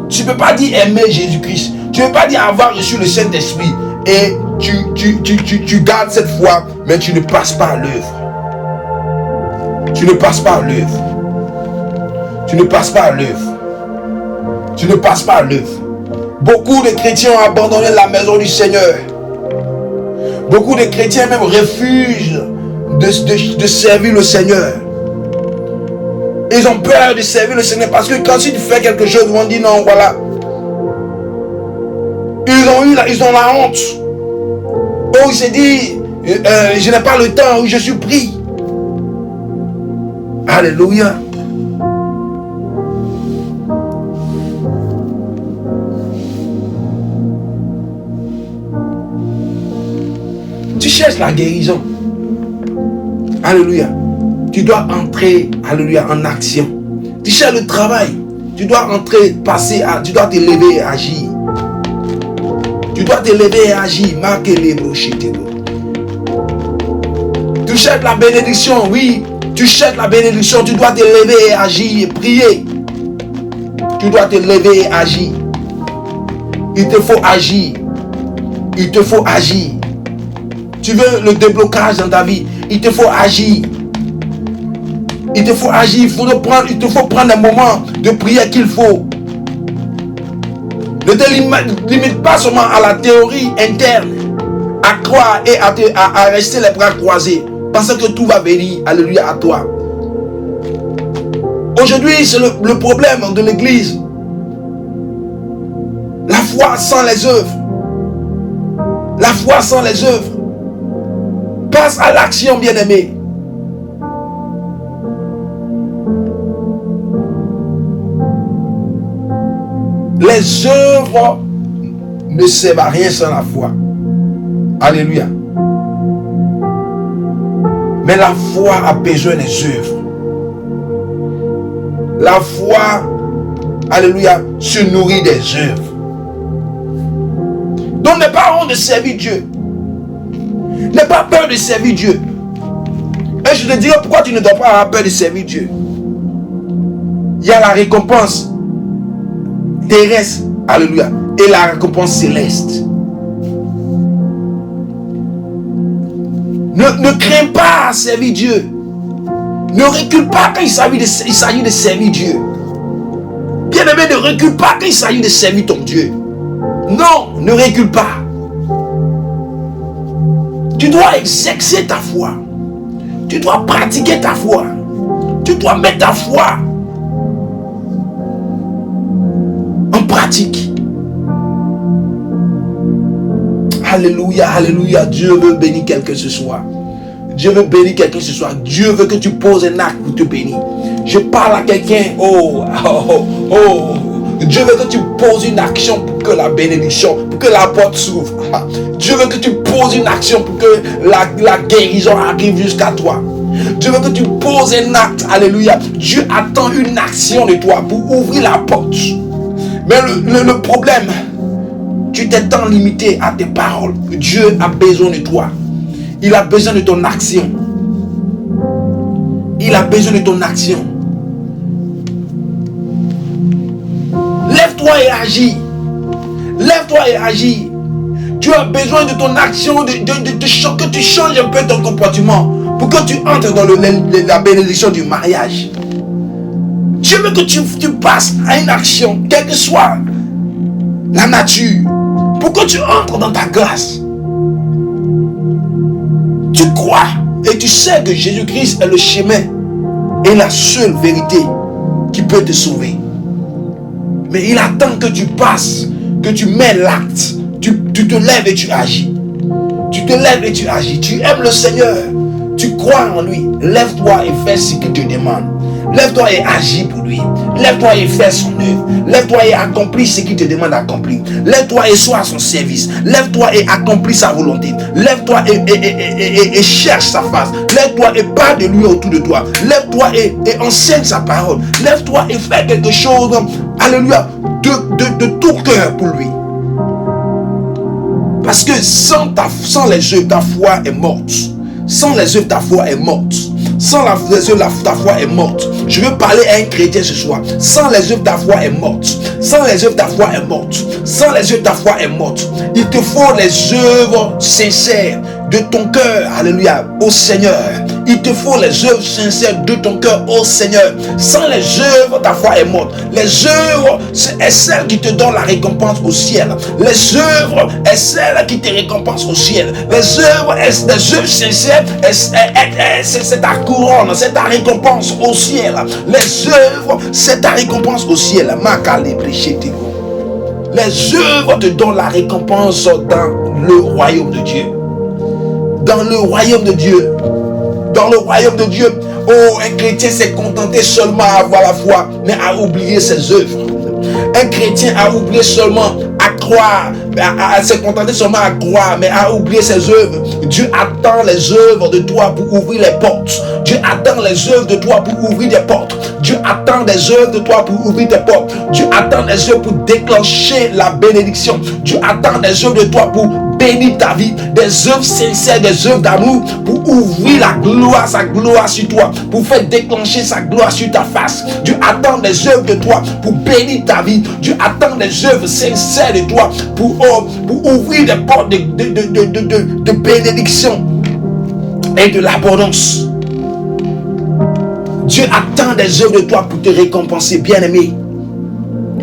Tu ne peux pas dire aimer Jésus-Christ. Tu ne peux pas dire avoir reçu le Saint-Esprit et tu gardes cette foi, mais tu ne passes pas à l'œuvre. Tu ne passes pas à l'œuvre. Tu ne passes pas à l'œuvre. Tu ne passes pas à l'œuvre. Beaucoup de chrétiens ont abandonné la maison du Seigneur. Beaucoup de chrétiens même refusent de servir le Seigneur. Ils ont peur de servir le Seigneur parce que quand tu fais quelque chose, ils vont dire non, voilà. Ils ont la honte. Oh, il s'est dit, je n'ai pas le temps, je suis pris. Alléluia. Tu cherches la guérison. Alléluia. Tu dois entrer, alléluia, en action. Tu cherches le travail. Tu dois entrer, tu dois te lever et agir. Tu dois te lever et agir. Tu cherches la bénédiction, oui. Tu cherches la bénédiction, tu dois te lever et agir et prier. Tu dois te lever et agir. Il te faut agir. Il te faut agir. Tu veux le déblocage dans ta vie, il te faut agir. Il te faut agir, il te faut prendre un moment de prière qu'il faut. Ne te limite pas seulement à la théorie interne, à croire et à rester les bras croisés, pensant que tout va venir, alléluia, à toi. Aujourd'hui, c'est le problème de l'église. La foi sans les œuvres. La foi sans les œuvres. Passe à l'action, bien-aimé. Les œuvres ne servent à rien sans la foi. Alléluia. Mais la foi a besoin des œuvres. La foi, alléluia, se nourrit des œuvres. Donc n'aie pas honte de servir Dieu. N'aie pas peur de servir Dieu. Et je te dirai pourquoi tu ne dois pas avoir peur de servir Dieu. Il y a la récompense terrestre, alléluia, et la récompense céleste. Ne crains pas à servir Dieu. Ne recule pas quand il s'agit de servir Dieu. Bien-aimé, ne recule pas quand il s'agit de servir ton Dieu. Non, ne recule pas. Tu dois exercer ta foi. Tu dois pratiquer ta foi. Tu dois mettre ta foi en pratique. Alléluia, alléluia. Dieu veut bénir quelqu'un ce soir. Dieu veut bénir quelqu'un ce soir. Dieu veut que tu poses un acte pour te bénir. Je parle à quelqu'un. Dieu veut que tu poses une action pour que la bénédiction, pour que la porte s'ouvre. Dieu veut que tu poses une action pour que la guérison arrive jusqu'à toi. Dieu veut que tu poses un acte. Alléluia. Dieu attend une action de toi pour ouvrir la porte. Mais le problème, tu t'es tant limité à tes paroles. Dieu a besoin de toi. Il a besoin de ton action. Il a besoin de ton action. Lève-toi et agis. Lève-toi et agis. Tu as besoin de ton action, que tu changes un peu ton comportement pour que tu entres dans la bénédiction du mariage. Dieu veut que tu passes à une action, quelle que soit la nature, pour que tu entres dans ta grâce. Tu crois et tu sais que Jésus-Christ est le chemin et la seule vérité qui peut te sauver. Mais il attend que tu passes, que tu mets l'acte. Tu te lèves et tu agis. Tu te lèves et tu agis. Tu aimes le Seigneur. Tu crois en lui. Lève-toi et fais ce qu'il te demande. Lève-toi et agis pour lui. Lève-toi et fais son œuvre. Lève-toi et accomplis ce qu'il te demande d'accomplir. Lève-toi et sois à son service. Lève-toi et accomplis sa volonté. Lève-toi et cherche sa face. Lève-toi et parle de lui autour de toi. Lève-toi et enseigne sa parole. Lève-toi et fais quelque chose, alléluia, de tout cœur pour lui. Parce que sans les œuvres, ta foi est morte. Sans les œuvres, ta foi est morte. Sans les œuvres, ta foi est morte. Je veux parler à un chrétien ce soir. Sans les œuvres, ta foi est morte. Sans les œuvres, ta foi est morte. Sans les œuvres, ta foi est morte. Il te faut les œuvres sincères de ton cœur, alléluia, au Seigneur. Il te faut les œuvres sincères de ton cœur au Seigneur. Sans les œuvres, ta foi est morte. Les œuvres, c'est celles qui te donnent la récompense au ciel. Les œuvres, est celles qui te récompensent au ciel. Les œuvres sincères, c'est ta couronne, c'est ta récompense au ciel. Les œuvres, c'est ta récompense au ciel. Les œuvres te donnent la récompense dans le royaume de Dieu. Dans le royaume de Dieu. Dans le royaume de Dieu. Oh, un chrétien s'est contenté seulement à avoir la foi, mais à oublier ses œuvres. Un chrétien a oublié seulement à croire, à se contenter seulement à croire, mais à oublier ses œuvres. Dieu attend les œuvres de toi pour ouvrir les portes. Dieu attend les œuvres de toi pour ouvrir des portes. Dieu attend des œuvres de toi pour ouvrir tes portes. Dieu attend des œuvres pour déclencher la bénédiction. Dieu attend des œuvres de toi pour bénir ta vie, des œuvres sincères, des œuvres d'amour pour ouvrir la gloire, sa gloire sur toi, pour faire déclencher sa gloire sur ta face. Dieu attend des œuvres de toi pour bénir ta vie. Dieu attend des œuvres sincères de toi pour ouvrir des portes de bénédiction et de l'abondance. Dieu attend des œuvres de toi pour te récompenser, bien-aimé.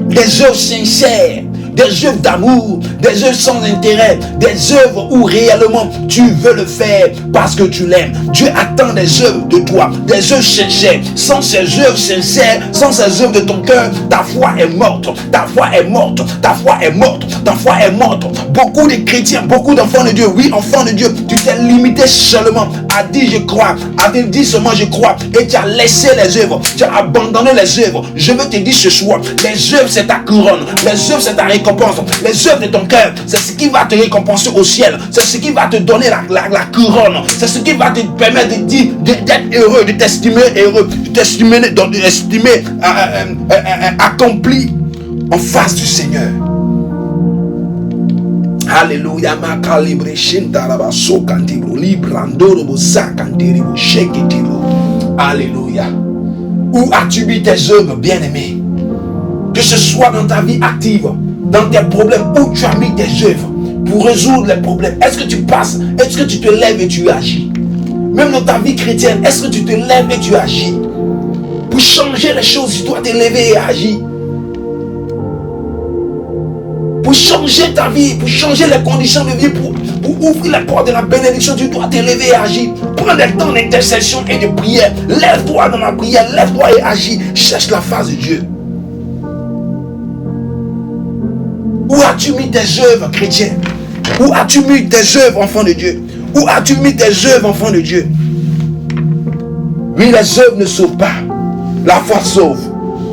Des œuvres sincères, des œuvres d'amour, des œuvres sans intérêt, des œuvres où réellement tu veux le faire parce que tu l'aimes. Dieu attend des œuvres de toi, des œuvres sincères. Sans ces œuvres sincères, sans ces œuvres de ton cœur, ta foi est morte, ta foi est morte, ta foi est morte, ta foi est morte. Beaucoup de chrétiens, beaucoup d'enfants de Dieu, oui, enfants de Dieu, tu t'es limité seulement à dire je crois, à dire seulement je crois, et tu as laissé les œuvres, tu as abandonné les œuvres. Je veux te dire ce soir, les œuvres c'est ta couronne, les œuvres c'est ta récompense. Les œuvres de ton cœur, c'est ce qui va te récompenser au ciel. C'est ce qui va te donner la couronne. C'est ce qui va te permettre de dire, d'être heureux, de t'estimer heureux, de t'estimer accompli en face du Seigneur. Alléluia. Alléluia. Où as-tu mis tes œuvres, bien-aimé? Que ce soit dans ta vie active, dans tes problèmes, où tu as mis tes œuvres pour résoudre les problèmes. Est-ce que tu passes? Est-ce que tu te lèves et tu agis? Même dans ta vie chrétienne, est-ce que tu te lèves et tu agis? Pour changer les choses, tu dois te lever et agir. Pour changer ta vie, pour changer les conditions de vie, pour ouvrir les portes de la bénédiction, tu dois te lever et agir. Prends des temps d'intercession et de prière. Lève-toi dans la prière, lève-toi et agis. Cherche la face de Dieu. Où as-tu mis tes œuvres, chrétien? Où as-tu mis tes œuvres, enfant de Dieu? Où as-tu mis tes œuvres, enfant de Dieu? Oui, les œuvres ne sauvent pas. La foi sauve.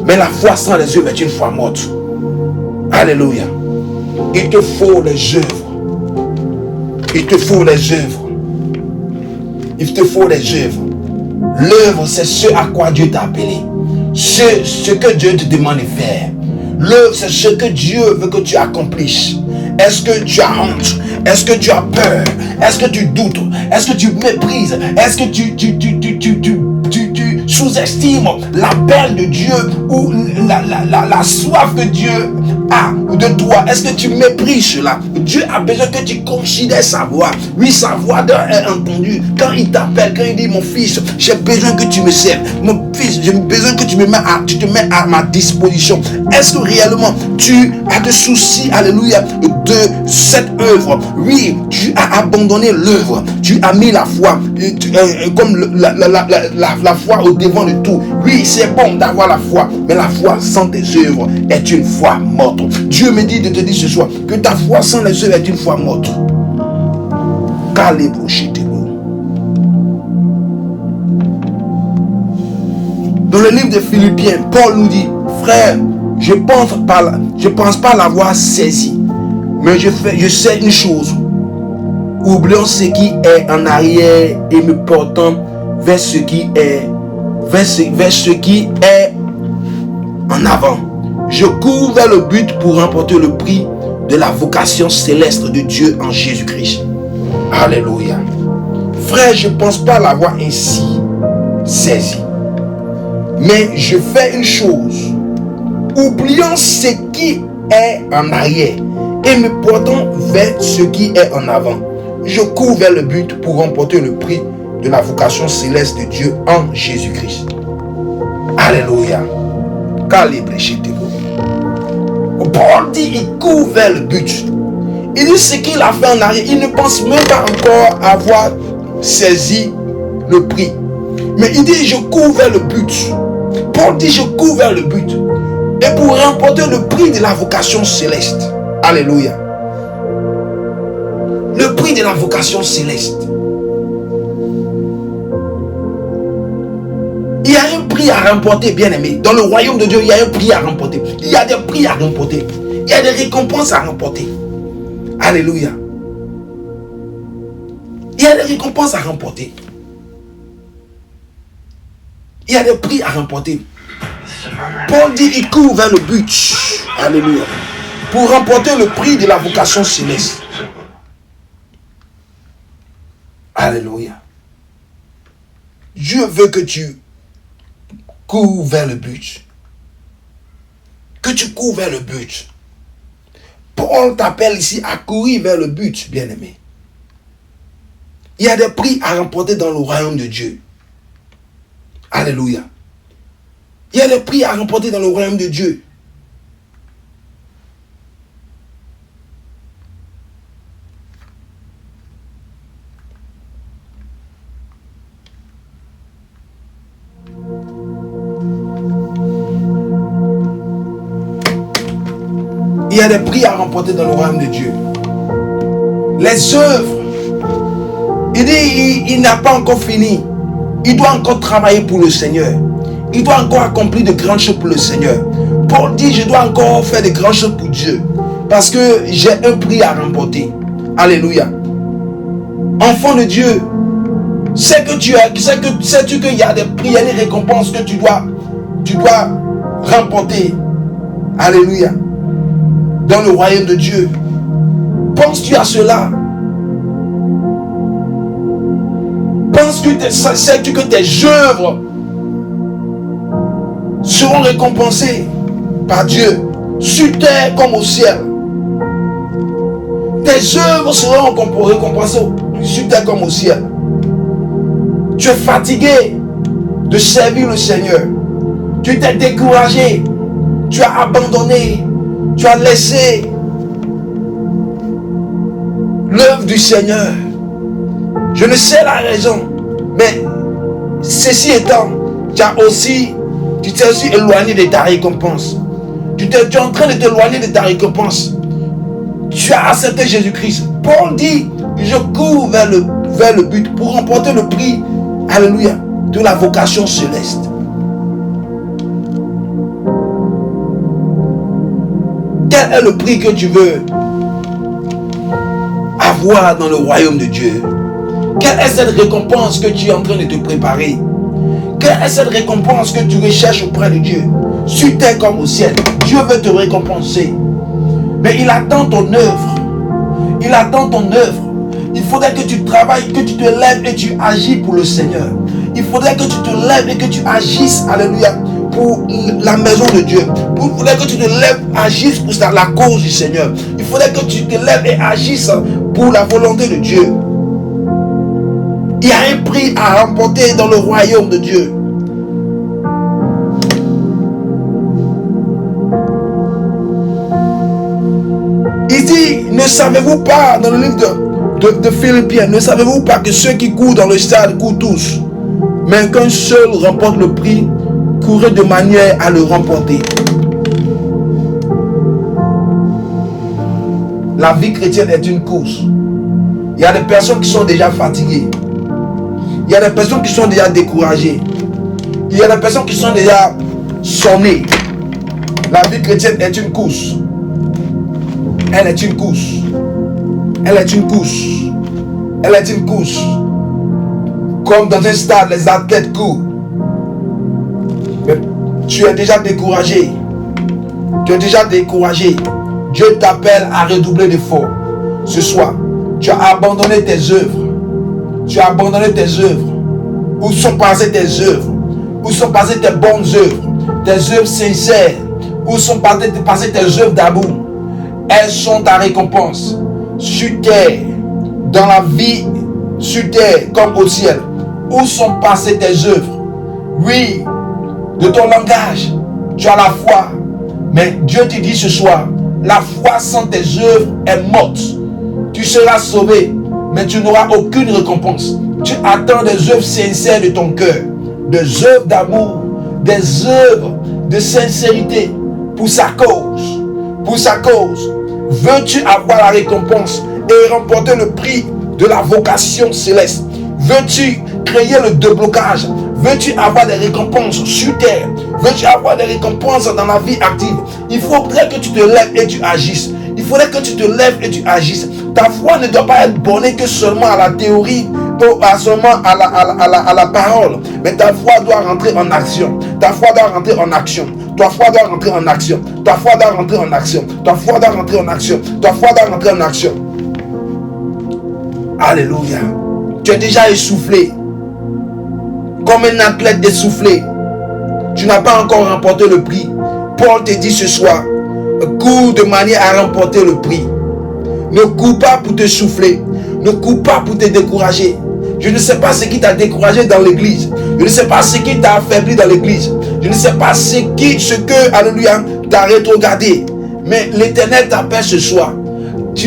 Mais la foi sans les œuvres est une foi morte. Alléluia. Il te faut les œuvres. Il te faut les œuvres. Il te faut les œuvres. L'œuvre, c'est ce à quoi Dieu t'a appelé. Ce que Dieu te demande de faire. L'œuvre, c'est ce que Dieu veut que tu accomplisses. Est-ce que tu as honte? Est-ce que tu as peur? Est-ce que tu doutes? Est-ce que tu méprises? Est-ce que tu sous-estimes l'appel de Dieu ou la soif que Dieu a de toi? Est-ce que tu méprises cela? Dieu a besoin que tu considères sa voix. Oui, sa voix doit être entendue. Quand il t'appelle, quand il dit mon fils, j'ai besoin que tu me serves. Mon fils, j'ai besoin que tu te mets à ma disposition. Est-ce que réellement tu as des soucis, alléluia, de cette œuvre? Oui, tu as abandonné l'œuvre. Tu as mis la foi comme la foi au devant de tout. Oui, c'est bon d'avoir la foi, mais la foi sans tes œuvres est une foi morte. Dieu me dit de te dire ce soir que ta foi sans les œuvres est une foi morte. Dans le livre de Philippiens, Paul nous dit: frère, je pense pas l'avoir saisi, mais je sais une chose. Oublions ce qui est en arrière et me portant vers ce qui est en avant. Je cours vers le but pour remporter le prix de la vocation céleste de Dieu en Jésus-Christ. Alléluia. Frère, je ne pense pas l'avoir ainsi saisi. Mais je fais une chose. Oublions ce qui est en arrière et me portant vers ce qui est en avant. Je cours vers le but pour remporter le prix de la vocation céleste de Dieu en Jésus-Christ. Alléluia. Paul dit, il court vers le but. Il dit ce qu'il a fait en arrière. Il ne pense même pas encore avoir saisi le prix. Mais il dit, je cours vers le but. Paul dit, je cours vers le but. Et pour remporter le prix de la vocation céleste. Alléluia. Le prix de la vocation céleste. Il y a un prix à remporter, bien-aimé. Dans le royaume de Dieu, il y a un prix à remporter. Il y a des prix à remporter. Il y a des récompenses à remporter. Alléluia. Il y a des récompenses à remporter. Il y a des prix à remporter. Paul dit, il court vers le but. Alléluia. Pour remporter le prix de la vocation céleste. Alléluia. Dieu veut que tu cours vers le but. Que tu cours vers le but. Paul t'appelle ici à courir vers le but, bien-aimé. Il y a des prix à remporter dans le royaume de Dieu. Alléluia. Il y a des prix à remporter dans le royaume de Dieu. Il y a des prix à remporter dans le royaume de Dieu. Les œuvres. Il dit, il n'a pas encore fini. Il doit encore travailler pour le Seigneur. Il doit encore accomplir de grandes choses pour le Seigneur. Paul dit, je dois encore faire de grandes choses pour Dieu. Parce que j'ai un prix à remporter. Alléluia. Enfant de Dieu, sais-tu qu'il y a des prix, il y a des récompenses que tu dois remporter. Alléluia. Dans le royaume de Dieu. Penses-tu à cela? Sais-tu que tes œuvres seront récompensées par Dieu sur terre comme au ciel? Tes œuvres seront récompensées sur terre comme au ciel. Tu es fatigué de servir le Seigneur. Tu t'es découragé. Tu as abandonné. Tu as laissé l'œuvre du Seigneur. Je ne sais la raison, mais ceci étant, tu t'es aussi éloigné de ta récompense. Tu es en train de t'éloigner de ta récompense. Tu as accepté Jésus-Christ. Paul dit, je cours vers le but pour remporter le prix, alléluia, de la vocation céleste. Quel est le prix que tu veux avoir dans le royaume de Dieu? Quelle est cette récompense que tu es en train de te préparer? Quelle est cette récompense que tu recherches auprès de Dieu? Sur terre comme au ciel, Dieu veut te récompenser. Mais il attend ton œuvre. Il attend ton œuvre. Il faudrait que tu travailles, que tu te lèves et tu agis pour le Seigneur. Il faudrait que tu te lèves et que tu agisses, alléluia, pour la maison de Dieu. Il faudrait que tu te lèves, agisses pour la cause du Seigneur. Il faudrait que tu te lèves et agisses pour la volonté de Dieu. Il y a un prix à remporter dans le royaume de Dieu. Il dit, ne savez-vous pas, dans le livre de Philippiens, ne savez-vous pas que ceux qui courent dans le stade courent tous, mais qu'un seul remporte le prix? Courez de manière à le remporter. La vie chrétienne est une course. Il y a des personnes qui sont déjà fatiguées. Il y a des personnes qui sont déjà découragées. Il y a des personnes qui sont déjà sonnées. La vie chrétienne est une course. Elle est une course. Elle est une course. Elle est une course. Comme dans un stade, les athlètes courent. Mais tu es déjà découragé. Tu es déjà découragé. Dieu t'appelle à redoubler d'efforts. Ce soir, tu as abandonné tes œuvres. Tu as abandonné tes œuvres. Où sont passées tes œuvres? Où sont passées tes bonnes œuvres? Tes œuvres sincères? Où sont passées tes œuvres d'amour? Elles sont ta récompense. Sur terre, dans la vie, sur terre comme au ciel. Où sont passées tes œuvres? Oui, de ton langage, tu as la foi. Mais Dieu te dit ce soir, la foi sans tes œuvres est morte. Tu seras sauvé, mais tu n'auras aucune récompense. Tu attends des œuvres sincères de ton cœur, des œuvres d'amour, des œuvres de sincérité pour sa cause. Pour sa cause. Veux-tu avoir la récompense et remporter le prix de la vocation céleste? Veux-tu créer le déblocage? Veux-tu avoir des récompenses sur terre? Veux-tu avoir des récompenses dans la vie active? Il faudrait que tu te lèves et tu agisses. Il faudrait que tu te lèves et tu agisses. Ta foi ne doit pas être bornée que seulement à la théorie ou seulement à la parole. Mais ta foi doit rentrer en action. Ta foi doit rentrer en action. Ta foi doit rentrer en action. Ta foi doit rentrer en action. Ta foi doit rentrer en action. Ta foi doit rentrer en action. Alléluia. Tu es déjà essoufflé. Comme un athlète essoufflé. Tu n'as pas encore remporté le prix. Paul te dit ce soir, cours de manière à remporter le prix. Ne cours pas pour te souffler. Ne cours pas pour te décourager. Je ne sais pas ce qui t'a découragé dans l'église. Je ne sais pas ce qui t'a affaibli dans l'église. Je ne sais pas ce que, alléluia, t'a rétrogradé. Mais l'Éternel t'appelle ce soir.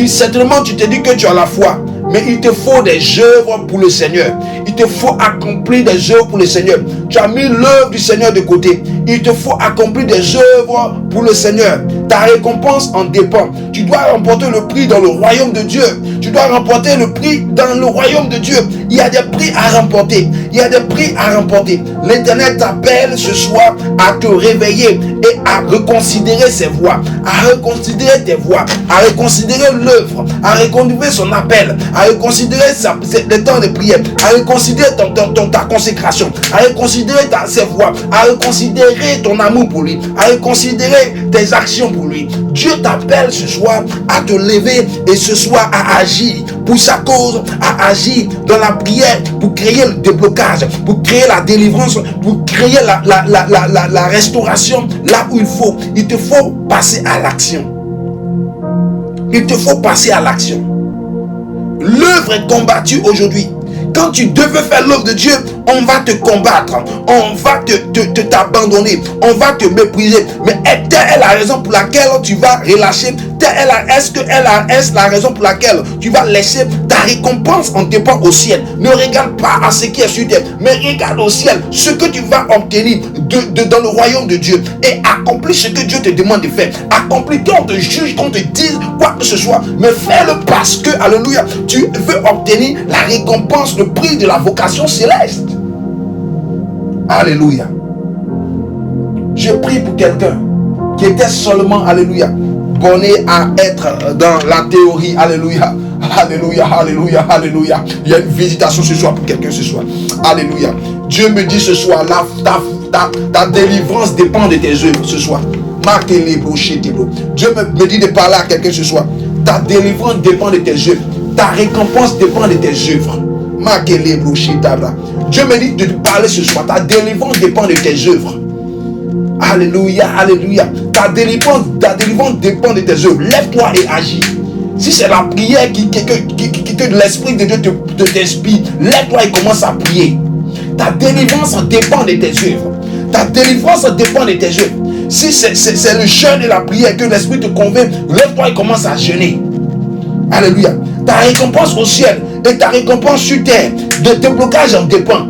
Certainement, tu te dis que tu as la foi. Mais il te faut des œuvres pour le Seigneur. Il te faut accomplir des œuvres pour le Seigneur. Tu as mis l'œuvre du Seigneur de côté. Il te faut accomplir des œuvres pour le Seigneur. Ta récompense en dépend. Tu dois remporter le prix dans le royaume de Dieu. Tu dois remporter le prix dans le royaume de Dieu. Il y a des prix à remporter. Il y a des prix à remporter. L'Éternel t'appelle ce soir à te réveiller et à reconsidérer ses voies, à reconsidérer tes voies, à reconsidérer l'œuvre, à reconsidérer son appel, à reconsidérer les temps de prière, à reconsidérer ta consécration, à reconsidérer ses voies, à reconsidérer ton amour pour lui, à reconsidérer tes actions pour lui. Dieu t'appelle ce soir à te lever et ce soir à agir pour sa cause, à agir dans la prière pour créer le déblocage, pour créer la délivrance, pour créer la restauration là où il faut. Il te faut passer à l'action. Il te faut passer à l'action. L'œuvre est combattue aujourd'hui. Quand tu devais faire l'œuvre de Dieu, on va te combattre, on va t'abandonner, on va te mépriser. Mais telle est la raison pour laquelle tu vas relâcher. Est-ce la raison pour laquelle tu vas laisser ta récompense en dépend au ciel? Ne regarde pas à ce qui est sur terre, mais regarde au ciel ce que tu vas obtenir dans le royaume de Dieu et accomplis ce que Dieu te demande de faire. Accomplis, qu'on te juge, qu'on te dise quoi que ce soit, mais fais-le parce que, alléluia, tu veux obtenir la récompense, le prix de la vocation céleste. Alléluia. Je prie pour quelqu'un qui était seulement, alléluia, borné à être dans la théorie. Alléluia. Alléluia, alléluia, alléluia. Il y a une visitation ce soir pour quelqu'un ce soir. Alléluia. Dieu me dit ce soir, ta délivrance dépend de tes œuvres ce soir. Dieu me dit de parler à quelqu'un ce soir. Ta délivrance dépend de tes œuvres. Ta récompense dépend de tes œuvres. Dieu me dit de te parler ce soir. Ta délivrance dépend de tes œuvres. Alléluia, alléluia. Ta délivrance dépend de tes œuvres. Lève-toi et agis. Si c'est la prière que l'Esprit de Dieu t'inspire, lève-toi et commence à prier. Ta délivrance dépend de tes œuvres. Ta délivrance dépend de tes œuvres. Si c'est le jeûne et la prière que l'Esprit te convainc, lève-toi et commence à jeûner. Alléluia. Ta récompense au ciel et ta récompense sur terre, de déblocage en dépend.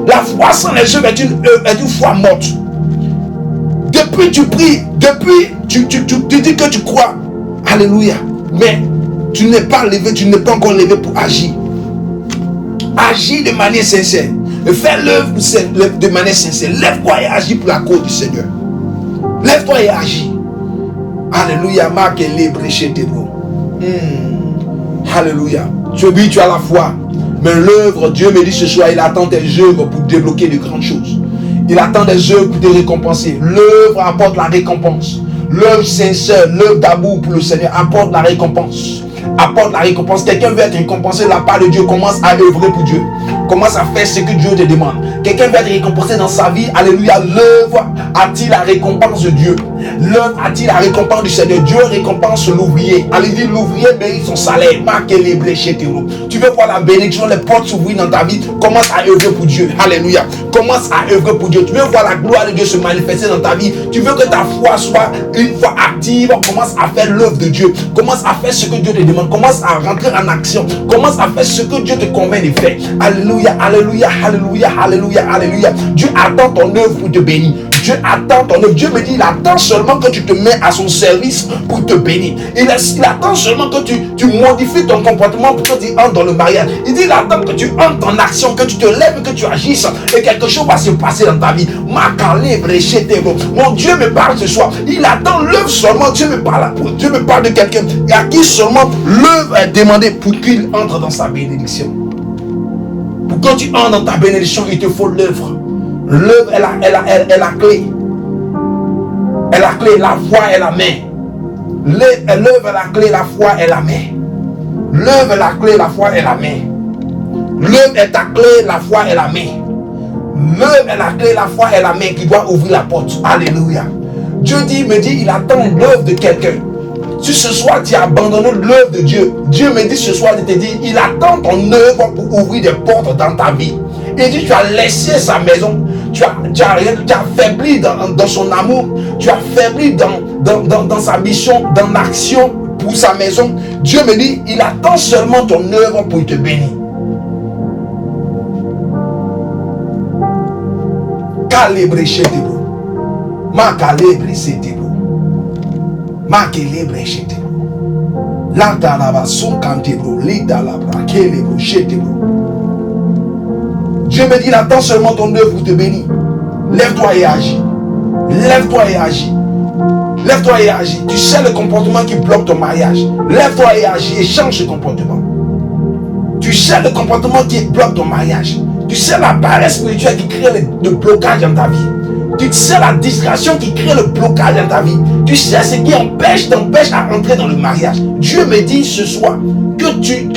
La foi sans les œuvres est une foi morte. Depuis tu pries, depuis tu dis que tu crois. Alléluia. Mais tu n'es pas levé, tu n'es pas encore levé pour agir. Agis de manière sincère. Fais l'œuvre de manière sincère. Lève-toi et agis pour la cause du Seigneur. Lève-toi et agis. Alléluia. Marque les bréchés tes bros. Alléluia. Tu as la foi. Mais l'œuvre, Dieu me dit ce soir, il attend tes œuvres pour débloquer de grandes choses. Il attend des œuvres pour te récompenser. L'œuvre apporte la récompense. l'œuvre sincère, l'œuvre d'amour pour le Seigneur apporte la récompense. Apporte la récompense. Quelqu'un veut être récompensé de la part de Dieu, commence à œuvrer pour Dieu. Commence à faire ce que Dieu te demande. Quelqu'un veut être récompensé dans sa vie, alléluia. L'œuvre attire la récompense de Dieu. L'œuvre attire la récompense du Seigneur. Dieu récompense l'ouvrier. Alléluia, l'ouvrier mérite son salaire. Tu veux voir la bénédiction, les portes s'ouvrir dans ta vie. Commence à œuvrer pour Dieu. Alléluia. Commence à œuvrer pour Dieu. Tu veux voir la gloire de Dieu se manifester dans ta vie. Tu veux que ta foi soit une foi active. Commence à faire l'œuvre de Dieu. Commence à faire ce que Dieu te demande. Commence à rentrer en action. Commence à faire ce que Dieu te convainc de faire. Alléluia, alléluia, alléluia, alléluia, alléluia. Dieu attend ton œuvre pour te bénir. Dieu attend ton œuvre. Dieu me dit, il attend seulement que tu te mets à son service pour te bénir. Il attend seulement que tu modifies ton comportement pour que tu entres dans le mariage. Il dit, il attend que tu entres en action, que tu te lèves, que tu agisses et quelque chose va se passer dans ta vie. Mon Dieu me parle ce soir. Il attend l'œuvre seulement. Dieu me parle de quelqu'un à qui seulement l'œuvre est demandée pour qu'il entre dans sa bénédiction. Pour que tu entres dans ta bénédiction, il te faut l'œuvre. L'œuvre est la clé. Est la clé, la foi est la main. L'œuvre est la clé, la foi est la main. L'œuvre est la clé, la foi est la main. L'œuvre est ta clé, la foi est la main. L'œuvre est la clé, la foi est la main qui doit ouvrir la porte. Alléluia. Dieu me dit, il attend l'œuvre de quelqu'un. Si ce soir tu as abandonné l'œuvre de Dieu, Dieu me dit ce soir de te dire, il attend ton œuvre pour ouvrir des portes dans ta vie. Il dit, tu as laissé sa maison, tu as faibli dans son amour, tu as faibli dans sa mission, dans l'action pour sa maison. Dieu me dit, il attend seulement ton œuvre pour te bénir. Calibre chez vous. Ma calibre c'est vous. Ma calibre chez vous. La talaba son cantebro, l'idalabra, calibre chez vous. Dieu me dit, il attend seulement ton œuvre pour te bénir. Lève-toi et agis. Lève-toi et agis. Lève-toi et agis. Tu sais le comportement qui bloque ton mariage. Lève-toi et agis et change ce comportement. Tu sais le comportement qui bloque ton mariage. Tu sais la barrière spirituelle qui crée le blocage dans ta vie. Tu sais la distraction qui crée le blocage dans ta vie. Tu sais ce qui t'empêche à entrer dans le mariage. Dieu me dit ce soir que tu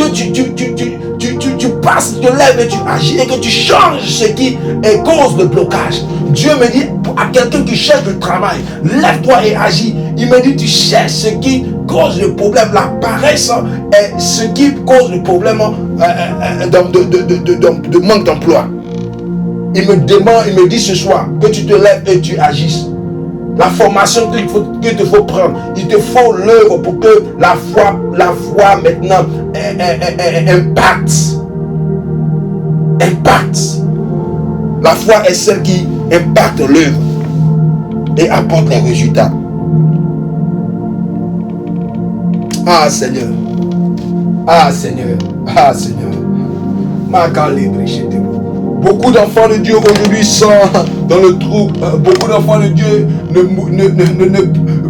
passes, tu te lèves et tu agis et que tu changes ce qui est cause de blocage. Dieu me dit à quelqu'un qui cherche le travail, lève-toi et agis. Il me dit, tu cherches ce qui cause le problème. La paresse est ce qui cause le problème de manque d'emploi. Il me dit ce soir que tu te lèves et tu agisses. La formation qu'il te faut prendre, il te faut l'œuvre pour que la foi maintenant impacte. La foi est celle qui impacte l'œuvre et apporte les résultats. Ah Seigneur. Ah Seigneur. Ah Seigneur. Ma calibre chez toi. Beaucoup d'enfants de Dieu aujourd'hui sont dans le trouble. Beaucoup d'enfants de Dieu ne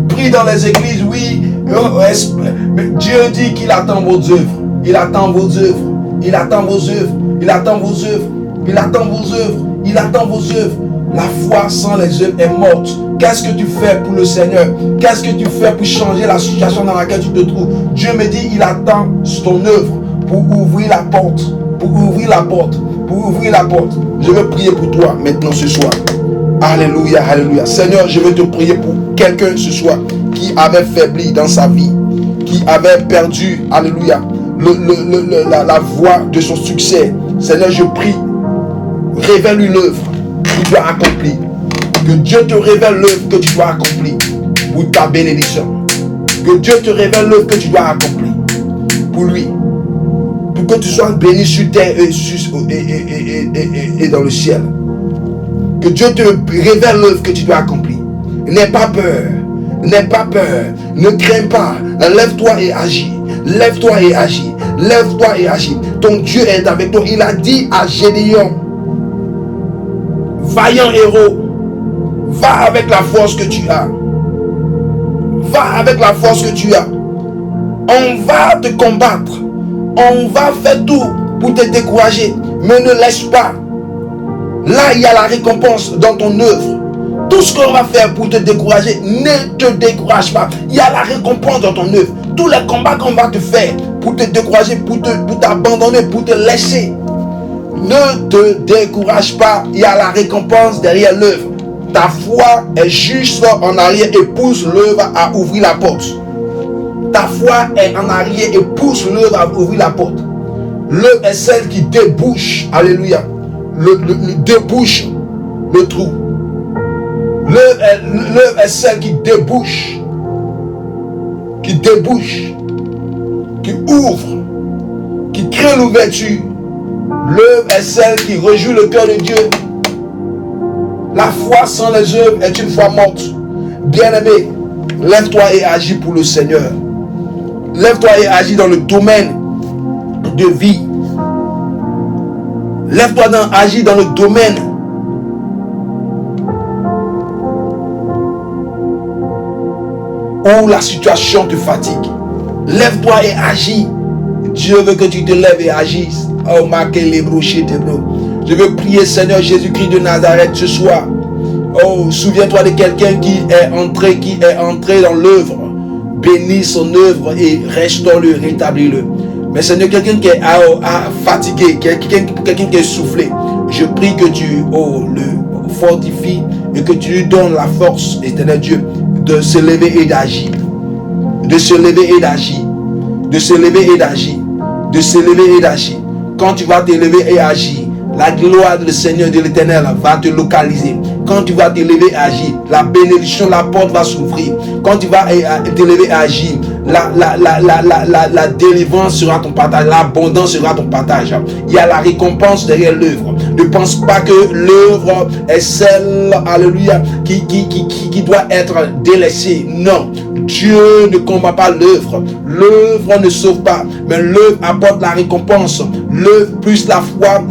prient dans les églises. Oui, mais Dieu dit qu'il attend vos œuvres. Il attend vos œuvres. Il attend vos œuvres. Il attend vos œuvres. Il attend vos œuvres. Il attend vos œuvres. La foi sans les œuvres est morte. Qu'est-ce que tu fais pour le Seigneur? Qu'est-ce que tu fais pour changer la situation dans laquelle tu te trouves? Dieu me dit, il attend ton œuvre pour ouvrir la porte. Pour ouvrir la porte. Pour ouvrir la porte. Je veux prier pour toi maintenant ce soir. Alléluia, alléluia. Seigneur, je veux te prier pour quelqu'un ce soir qui avait faibli dans sa vie, qui avait perdu, alléluia, la voie de son succès. Seigneur, je prie, révèle-lui l'œuvre que tu dois accomplir. Que Dieu te révèle l'œuvre que tu dois accomplir pour ta bénédiction. Que Dieu te révèle l'œuvre que tu dois accomplir pour lui. Pour que tu sois béni sur terre et dans le ciel. Que Dieu te révèle l'œuvre que tu dois accomplir. N'aie pas peur. N'aie pas peur. Ne crains pas. Lève-toi et agis. Lève-toi et agis. Lève-toi et agis. Ton Dieu est avec toi. Il a dit à Gédéon, vaillant héros, va avec la force que tu as. Va avec la force que tu as. On va te combattre. On va faire tout pour te décourager. Mais ne laisse pas. Là, il y a la récompense dans ton œuvre. Tout ce qu'on va faire pour te décourager, ne te décourage pas. Il y a la récompense dans ton œuvre. Tous les combats qu'on va te faire pour te décourager, pour t'abandonner, pour te laisser, ne te décourage pas. Il y a la récompense derrière l'œuvre. Ta foi est juste en arrière et pousse l'œuvre à ouvrir la porte. Ta foi est en arrière et pousse l'œuvre à ouvrir la porte. L'œuvre est celle qui débouche, alléluia, débouche le trou. L'œuvre est celle qui débouche, qui ouvre, qui crée l'ouverture. L'œuvre est celle qui réjouit le cœur de Dieu. La foi sans les œuvres est une foi morte. Bien-aimé, lève-toi et agis pour le Seigneur. Lève-toi et agis dans le domaine de vie. Lève-toi et agis dans le domaine où la situation te fatigue. Lève-toi et agis. Dieu veut que tu te lèves et agisses. Oh, je veux prier, Seigneur Jésus-Christ de Nazareth, ce soir. Oh, souviens-toi de quelqu'un qui est entré dans l'œuvre. Bénis son œuvre et restaure-le, rétablis-le. Mais Seigneur, quelqu'un qui est fatigué, quelqu'un qui est soufflé, je prie que tu le fortifies et que tu lui donnes la force, éternel Dieu, de se lever et d'agir. De se lever et d'agir. De se lever et d'agir. De se lever et d'agir. Quand tu vas te lever et agir, la gloire du Seigneur de l'Éternel va te localiser. Quand tu vas te lever et agir, la bénédiction, la porte va s'ouvrir. Quand tu vas te lever et agir, la délivrance sera ton partage. L'abondance sera ton partage. Il y a la récompense derrière l'œuvre. Ne pense pas que l'œuvre est celle, alléluia, qui doit être délaissée. Non. Dieu ne combat pas l'œuvre. L'œuvre ne sauve pas. Mais l'œuvre apporte la récompense. L'œuvre plus la foi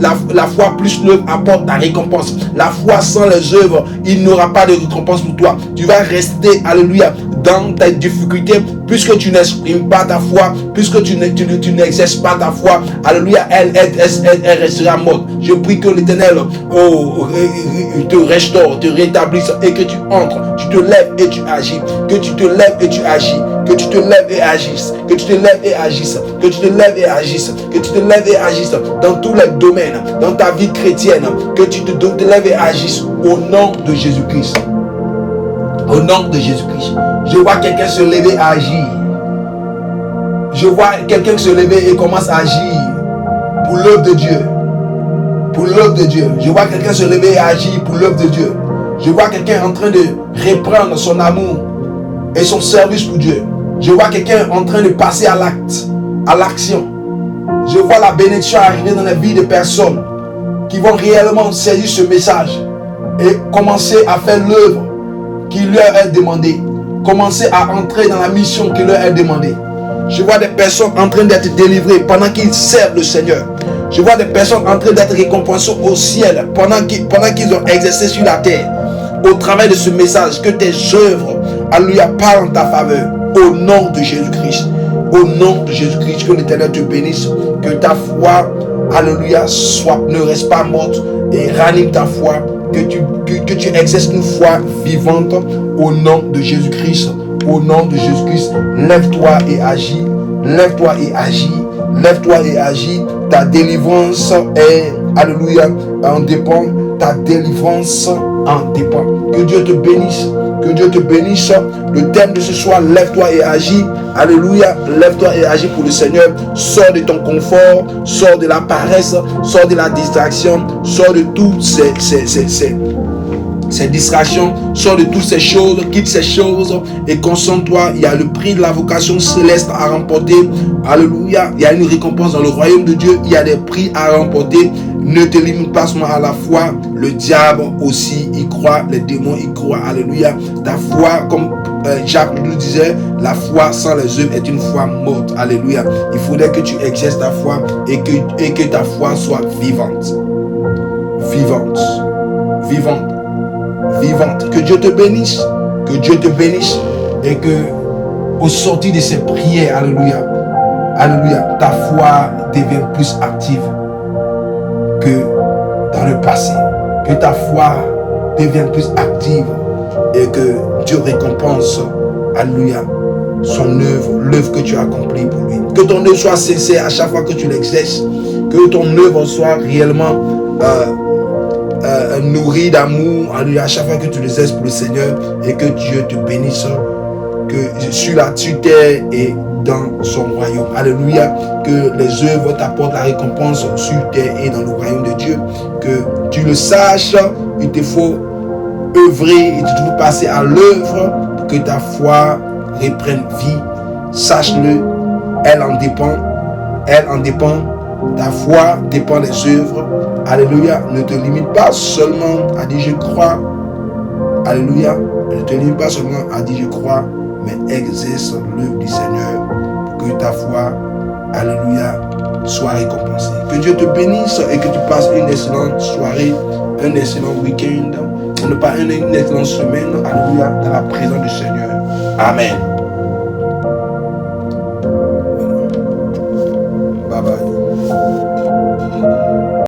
plus l'œuvre apporte la récompense. La foi sans les œuvres, il n'aura pas de récompense pour toi. Tu vas rester, alléluia, dans tes difficultés, puisque tu n'exprimes pas ta foi, puisque tu n'exerces pas ta foi, alléluia, elle restera morte. Je prie que l'Éternel te restaure, te rétablisse et que tu entres, tu te lèves et tu agis, que tu te lèves et tu agis, que tu te lèves et agisses, que tu te lèves et agisses, que tu te lèves et agisses, que tu te lèves et agisses dans tous les domaines, dans ta vie chrétienne, que tu te lèves et agisses au nom de Jésus-Christ. Au nom de Jésus-Christ. Je vois quelqu'un se lever et agir. Je vois quelqu'un se lever et commence à agir pour l'œuvre de Dieu. Pour l'œuvre de Dieu. Je vois quelqu'un se lever et agir pour l'œuvre de Dieu. Je vois quelqu'un en train de reprendre son amour et son service pour Dieu. Je vois quelqu'un en train de passer à l'acte, à l'action. Je vois la bénédiction arriver dans la vie de personnes qui vont réellement saisir ce message et commencer à faire l'œuvre qui leur est demandée. Commencer à entrer dans la mission qui leur est demandée. Je vois des personnes en train d'être délivrées pendant qu'ils servent le Seigneur. Je vois des personnes en train d'être récompensées au ciel pendant qu'ils ont exercé sur la terre. Au travers de ce message, que tes œuvres, alléluia, parlent en ta faveur. Au nom de Jésus-Christ. Au nom de Jésus-Christ, que l'Éternel te bénisse. Que ta foi, alléluia, ne reste pas morte et ranime ta foi. Que tu exerces une foi vivante au nom de Jésus-Christ. Au nom de Jésus-Christ, lève-toi et agis. Lève-toi et agis. Lève-toi et agis. Ta délivrance est, alléluia, en dépend. Ta délivrance en dépend. Que Dieu te bénisse. Que Dieu te bénisse. Le thème de ce soir, lève-toi et agis. Alléluia, lève-toi et agis pour le Seigneur. Sors de ton confort, sors de la paresse, sors de la distraction, sors de toutes ces distractions, sors de toutes ces choses, quitte ces choses et concentre-toi. Il y a le prix de la vocation céleste à remporter. Alléluia, il y a une récompense dans le royaume de Dieu, il y a des prix à remporter. Ne te limite pas seulement à la foi, le diable aussi y croit, les démons y croient. Alléluia, ta foi, comme Jacques nous disait, la foi sans les œuvres est une foi morte. Alléluia, il faudrait que tu exerces ta foi et que ta foi soit vivante. Vivante. Vivante. Vivante. Que Dieu te bénisse. Que Dieu te bénisse. Et que au sortir de ces prières, alléluia, alléluia, ta foi devienne plus active que dans le passé. Que ta foi devienne plus active et que Dieu récompense, alléluia, son œuvre, l'œuvre que tu as accomplie pour lui. Que ton œuvre soit sincère à chaque fois que tu l'exerces, que ton œuvre soit réellement nourrie d'amour, alléluia, à chaque fois que tu l'exerces pour le Seigneur, et que Dieu te bénisse, que sur la terre et dans son royaume. Alléluia. Que les œuvres t'apportent la récompense sur terre et dans le royaume de Dieu. Que tu le saches, il te faut œuvrer et tu dois passer à l'œuvre pour que ta foi reprenne vie. Sache-le, elle en dépend. Elle en dépend. Ta foi dépend des œuvres. Alléluia. Ne te limite pas seulement à dire je crois. Alléluia. Ne te limite pas seulement à dire je crois, mais exerce l'œuvre du Seigneur pour que ta foi, alléluia, soit récompensée. Que Dieu te bénisse et que tu passes une excellente soirée, un excellent week-end, ne pas une excellente semaine, alléluia, dans la présence du Seigneur. Amen. Bye bye.